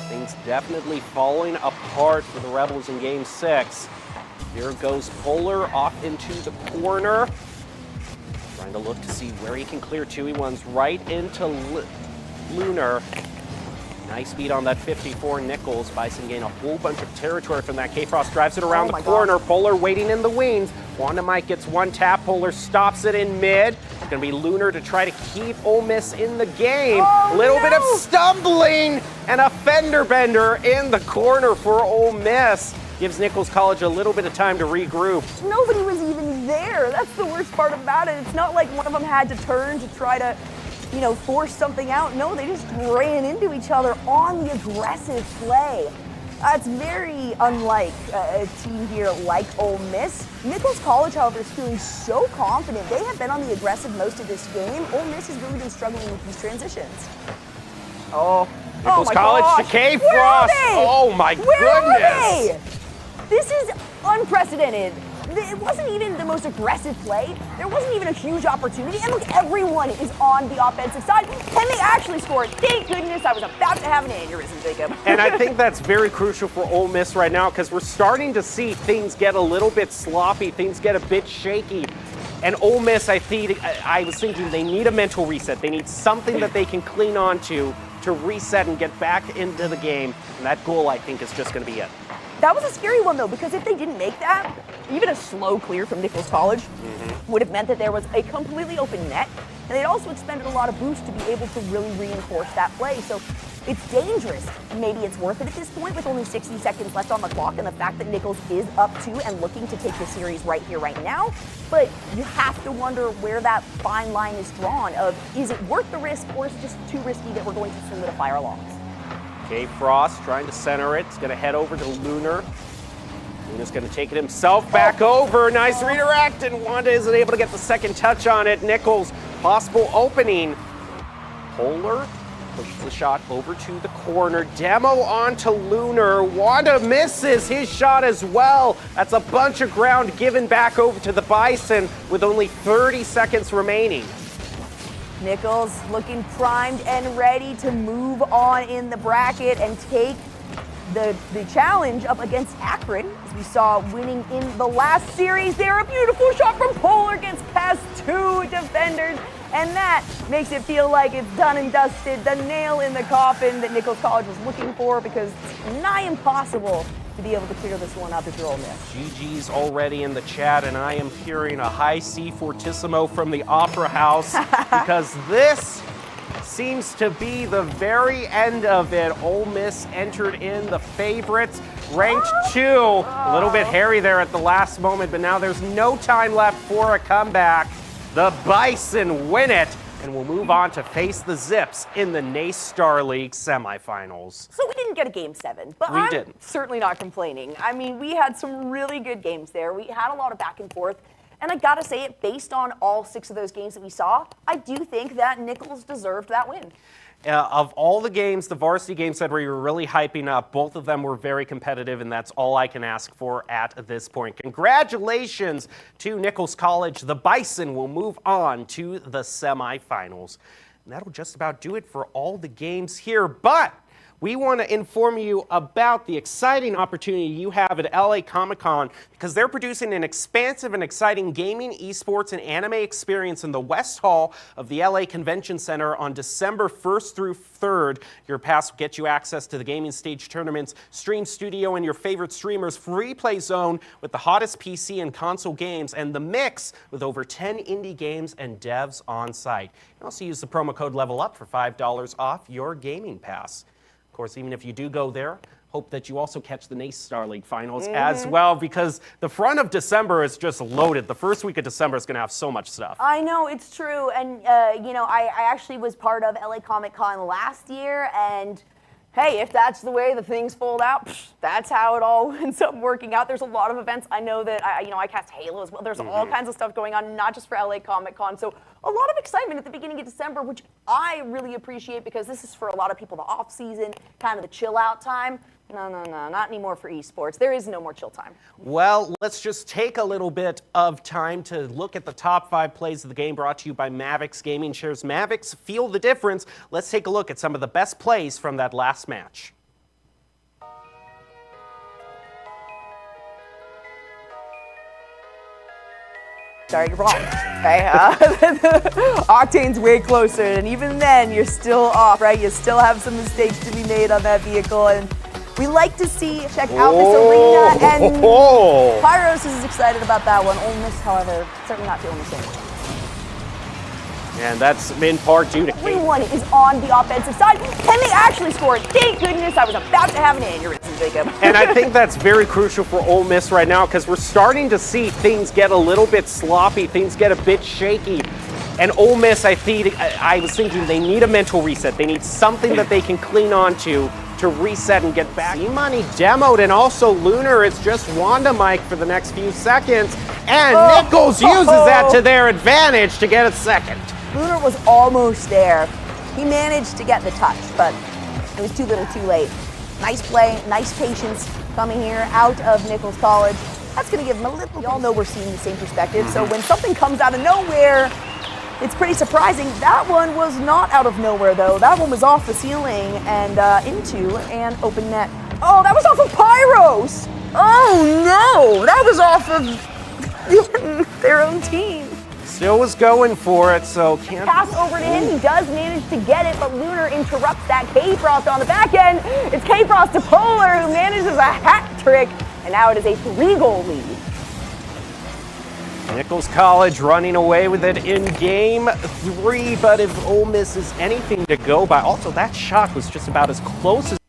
Things definitely falling apart for the Rebels in Game 6. Here goes Polar off into the corner. Trying to look to see where he can clear to. He runs right into Lunar. Nice speed on that 54 Nichols. Bison gain a whole bunch of territory from that. K-Frost drives it around the corner. Polar waiting in the wings. Wanda Mike gets one tap. Polar stops it in mid. It's going to be Lunar to try to keep Ole Miss in the game. Little bit of stumbling and a fender bender in the corner for Ole Miss. Gives Nichols College a little bit of time to regroup. Nobody was even there. That's the worst part about it. It's not like one of them had to turn to try to, force something out. No, they just ran into each other on the aggressive play. It's very unlike a team here like Ole Miss. Nichols College, however, is feeling so confident. They have been on the aggressive most of this game. Ole Miss has really been struggling with these transitions. Nichols College to K-Frost. Oh my goodness. This is unprecedented. It wasn't even the most aggressive play. There wasn't even a huge opportunity. And look, everyone is on the offensive side. Can they actually score? Thank goodness. I was about to have an aneurysm, Jacob. And I think that's very crucial for Ole Miss right now because we're starting to see things get a little bit sloppy. Things get a bit shaky. And Ole Miss, I was thinking they need a mental reset. They need something that they can clean on to reset and get back into the game. And that goal, I think, is just going to be it. That was a scary one, though, because if they didn't make that, even a slow clear from Nichols College would have meant that there was a completely open net and they'd also expended a lot of boost to be able to really reinforce that play. So it's dangerous. Maybe it's worth it at this point with only 60 seconds left on the clock and the fact that Nichols is up 2 and looking to take the series right here, right now. But you have to wonder where that fine line is drawn of, is it worth the risk or is it just too risky that we're going to solidify our loss? K Frost trying to center it. It's going to head over to Lunar. Lunar's going to take it himself back over. Nice redirect, and Wanda isn't able to get the second touch on it. Nichols, possible opening. Polar pushes the shot over to the corner. Demo onto Lunar. Wanda misses his shot as well. That's a bunch of ground given back over to the Bison with only 30 seconds remaining. Nichols looking primed and ready to move on in the bracket and take the challenge up against Akron, as we saw winning in the last series there. A beautiful shot from Polar, gets past 2 defenders, and that makes it feel like it's done and dusted, the nail in the coffin that Nichols College was looking for, because it's nigh impossible to be able to clear this one up if you're Ole Miss. GG's already in the chat, and I am hearing a high C fortissimo from the Opera House because this seems to be the very end of it. Ole Miss entered in the favorites, ranked 2. A little bit hairy there at the last moment, but now there's no time left for a comeback. The Bison win it, and we'll move on to face the Zips in the NACE Star League semifinals. So we didn't get a Game 7, but We didn't. certainly not complaining. I mean, we had some really good games there. We had a lot of back and forth. And I gotta say it, based on all 6 of those games that we saw, I do think that Nichols deserved that win. Of all the games, the varsity games that we were really hyping up, both of them were very competitive, and that's all I can ask for at this point. Congratulations to Nichols College. The Bison will move on to the semifinals. And that'll just about do it for all the games here, but we want to inform you about the exciting opportunity you have at LA Comic-Con, because they're producing an expansive and exciting gaming, esports, and anime experience in the West Hall of the LA Convention Center on December 1st through 3rd. Your pass will get you access to the gaming stage tournaments, stream studio, and your favorite streamers' free play zone with the hottest PC and console games, and the mix with over 10 indie games and devs on site. You can also use the promo code LEVELUP for $5 off your gaming pass. Of course, even if you do go there, hope that you also catch the NACE Star League finals as well, because the front of December is just loaded. The first week of December is going to have so much stuff. I know, it's true. And, you know, I actually was part of LA Comic-Con last year, and hey, if that's the way the things fold out, that's how it all ends up working out. There's a lot of events. I know that, I cast Halo as well. There's all kinds of stuff going on, not just for LA Comic-Con. So a lot of excitement at the beginning of December, which I really appreciate, because this is for a lot of people the off season, kind of the chill out time. No, not anymore for esports. There is no more chill time. Well, let's just take a little bit of time to look at the top 5 plays of the game, brought to you by Mavix Gaming Shares. Mavix, feel the difference. Let's take a look at some of the best plays from that last match. Sorry, you're wrong. Okay, Octane's way closer, and even then, you're still off, right? You still have some mistakes to be made on that vehicle, and we like to check out this arena, and Pyros is excited about that one. Ole Miss, however, certainly not feeling the same way. And that's in part due to Kate. Everyone is on the offensive side. Can they actually score? Thank goodness, I was about to have an aneurysm, Jacob. And I think that's very crucial for Ole Miss right now, because we're starting to see things get a little bit sloppy, things get a bit shaky. And Ole Miss, I was thinking they need a mental reset. They need something that they can cling on to reset and get back. E-Money demoed, and also Lunar is just Wanda Mike for the next few seconds. And Nichols uses that to their advantage to get a second. Lunar was almost there. He managed to get the touch, but it was too little too late. Nice play, nice patience coming here out of Nichols College. That's going to give him a little. We all know we're seeing the same perspective, so when something comes out of nowhere, it's pretty surprising. That one was not out of nowhere, though. That one was off the ceiling and into an open net. Oh, that was off of Pyros! Oh, no! That was off of their own team. Still was going for it, so can't pass over to him. He does manage to get it, but Lunar interrupts that. K-Frost on the back end. It's K-Frost to Polar, who manages a hat trick, and now it is a 3-goal lead. Nichols College running away with it in game 3, but if Ole Miss is anything to go by, also that shot was just about as close as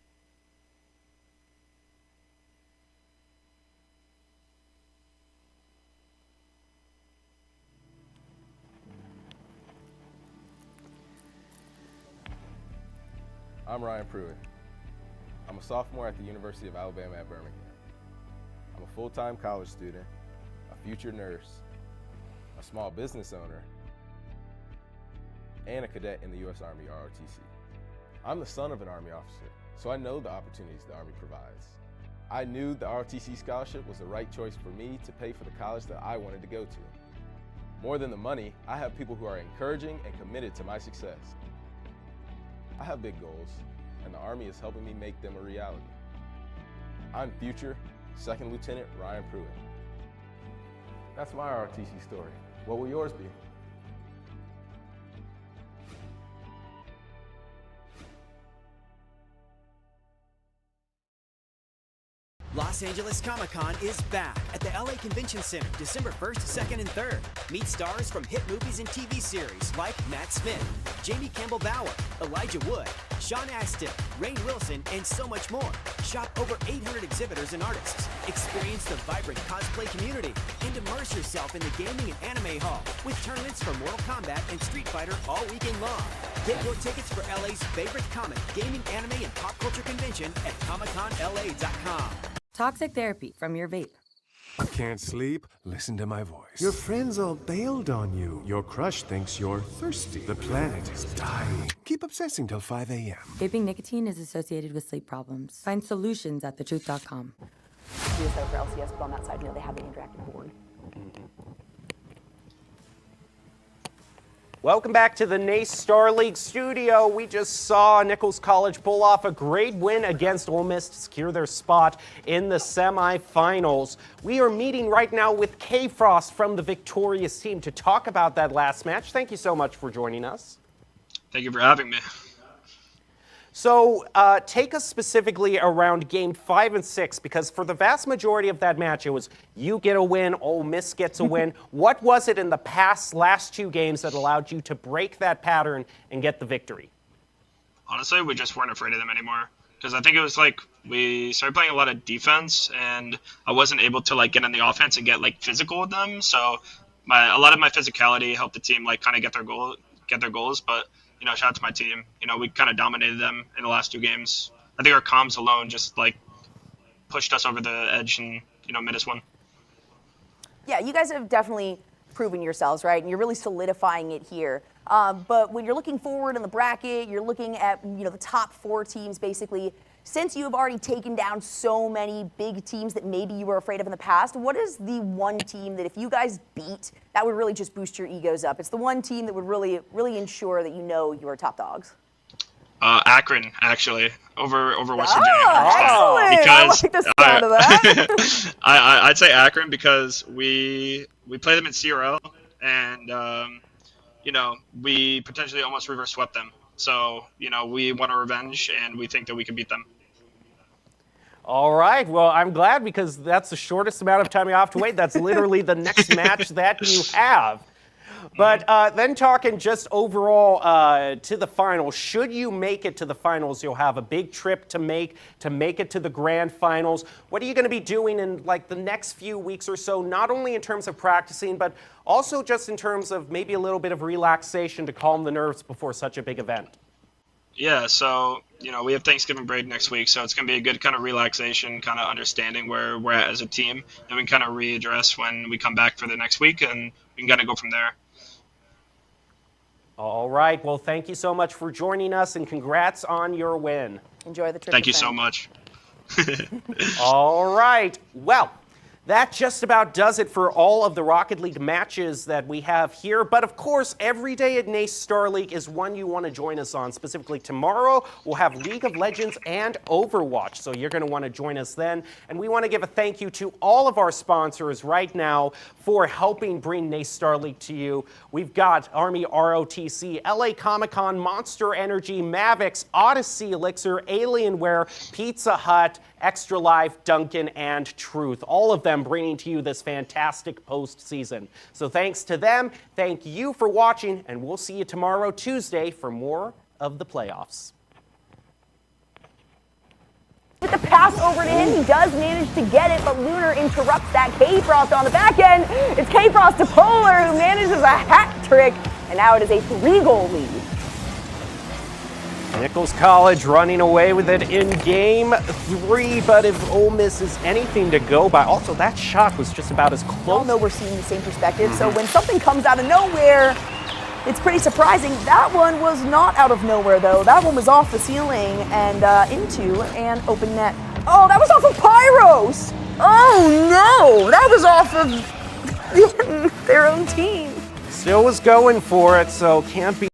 I'm Ryan Pruitt. I'm a sophomore at the University of Alabama at Birmingham. I'm a full-time college student, a future nurse, a small business owner, and a cadet in the U.S. Army ROTC. I'm the son of an Army officer, so I know the opportunities the Army provides. I knew the ROTC scholarship was the right choice for me to pay for the college that I wanted to go to. More than the money, I have people who are encouraging and committed to my success. I have big goals, and the Army is helping me make them a reality. I'm future Second Lieutenant Ryan Pruitt. That's my ROTC story. What will yours be? Los Angeles Comic-Con is back at the LA Convention Center December 1st, 2nd, and 3rd. Meet stars from hit movies and TV series like Matt Smith, Jamie Campbell Bower, Elijah Wood, Sean Astin, Rainn Wilson, and so much more. Shop over 800 exhibitors and artists. Experience the vibrant cosplay community and immerse yourself in the gaming and anime hall with tournaments for Mortal Kombat and Street Fighter all weekend long. Get your tickets for LA's favorite comic, gaming, anime, and pop culture convention at ComicConLA.com. Toxic therapy from your vape. Can't sleep? Listen to my voice. Your friends all bailed on you. Your crush thinks you're thirsty. The planet is dying. Keep obsessing till 5 a.m. Vaping nicotine is associated with sleep problems. Find solutions at thetruth.com. DSO for LCS, but on that side, they have an interactive board. Welcome back to the NACE Star League studio. We just saw Nichols College pull off a great win against Ole Miss to secure their spot in the semifinals. We are meeting right now with K-Frost from the victorious team to talk about that last match. Thank you so much for joining us. Thank you for having me. So take us specifically around game 5 and 6, because for the vast majority of that match, it was you get a win, Ole Miss gets a win. What was it in the last 2 games that allowed you to break that pattern and get the victory? Honestly, we just weren't afraid of them anymore. Because I think it was like we started playing a lot of defense, and I wasn't able to like get in the offense and get like physical with them. So a lot of my physicality helped the team like kind of get their goals, but you know, shout out to my team. You know, we kind of dominated them in the last 2 games. I think our comms alone just like pushed us over the edge and, you know, made us win. Yeah, you guys have definitely proven yourselves, right? And you're really solidifying it here. But when you're looking forward in the bracket, you're looking at, you know, the top 4 teams basically. Since you have already taken down so many big teams that maybe you were afraid of in the past, what is the one team that if you guys beat, that would really just boost your egos up? It's the one team that would really ensure that you know you are top dogs. Akron, actually, over West Virginia. Excellent! Because, I like the sound of that. I'd say Akron because we play them in CRL, and you know, we potentially almost reverse swept them. So, you know, we want a revenge, and we think that we can beat them. All right. Well, I'm glad because that's the shortest amount of time you have to wait. That's literally the next match that you have. But then talking just overall to the finals, should you make it to the finals, you'll have a big trip to make it to the grand finals. What are you going to be doing in like the next few weeks or so, not only in terms of practicing, but also just in terms of maybe a little bit of relaxation to calm the nerves before such a big event? Yeah, so, you know, we have Thanksgiving break next week, so it's going to be a good kind of relaxation, kind of understanding where we're at as a team, and we can kind of readdress when we come back for the next week, and we can kind of go from there. All right. Well, thank you so much for joining us, and congrats on your win. Enjoy the trip. Thank you so much. All right. Well, that just about does it for all of the Rocket League matches that we have here. But of course, every day at NACE Star League is one you want to join us on. Specifically tomorrow, we'll have League of Legends and Overwatch. So you're going to want to join us then. And we want to give a thank you to all of our sponsors right now for helping bring NACE Star League to you. We've got Army ROTC, LA Comic-Con, Monster Energy, Mavics, Odyssey Elixir, Alienware, Pizza Hut, Extra Life, Duncan, and Truth, all of them bringing to you this fantastic postseason. So thanks to them, thank you for watching, and we'll see you tomorrow, Tuesday, for more of the playoffs. With the pass over to him, he does manage to get it, but Lunar interrupts that. K-Frost on the back end. It's K-Frost to Polar, who manages a hat trick, and now it is a 3-goal lead. Nichols College running away with it in game 3, but if Ole Miss is anything to go by, also that shot was just about as close. We all know we're seeing the same perspective, so when something comes out of nowhere, it's pretty surprising. That one was not out of nowhere, though. That one was off the ceiling and into an open net. Oh, that was off of Pyros! Oh, no! That was off of their own team. Still was going for it, so can't be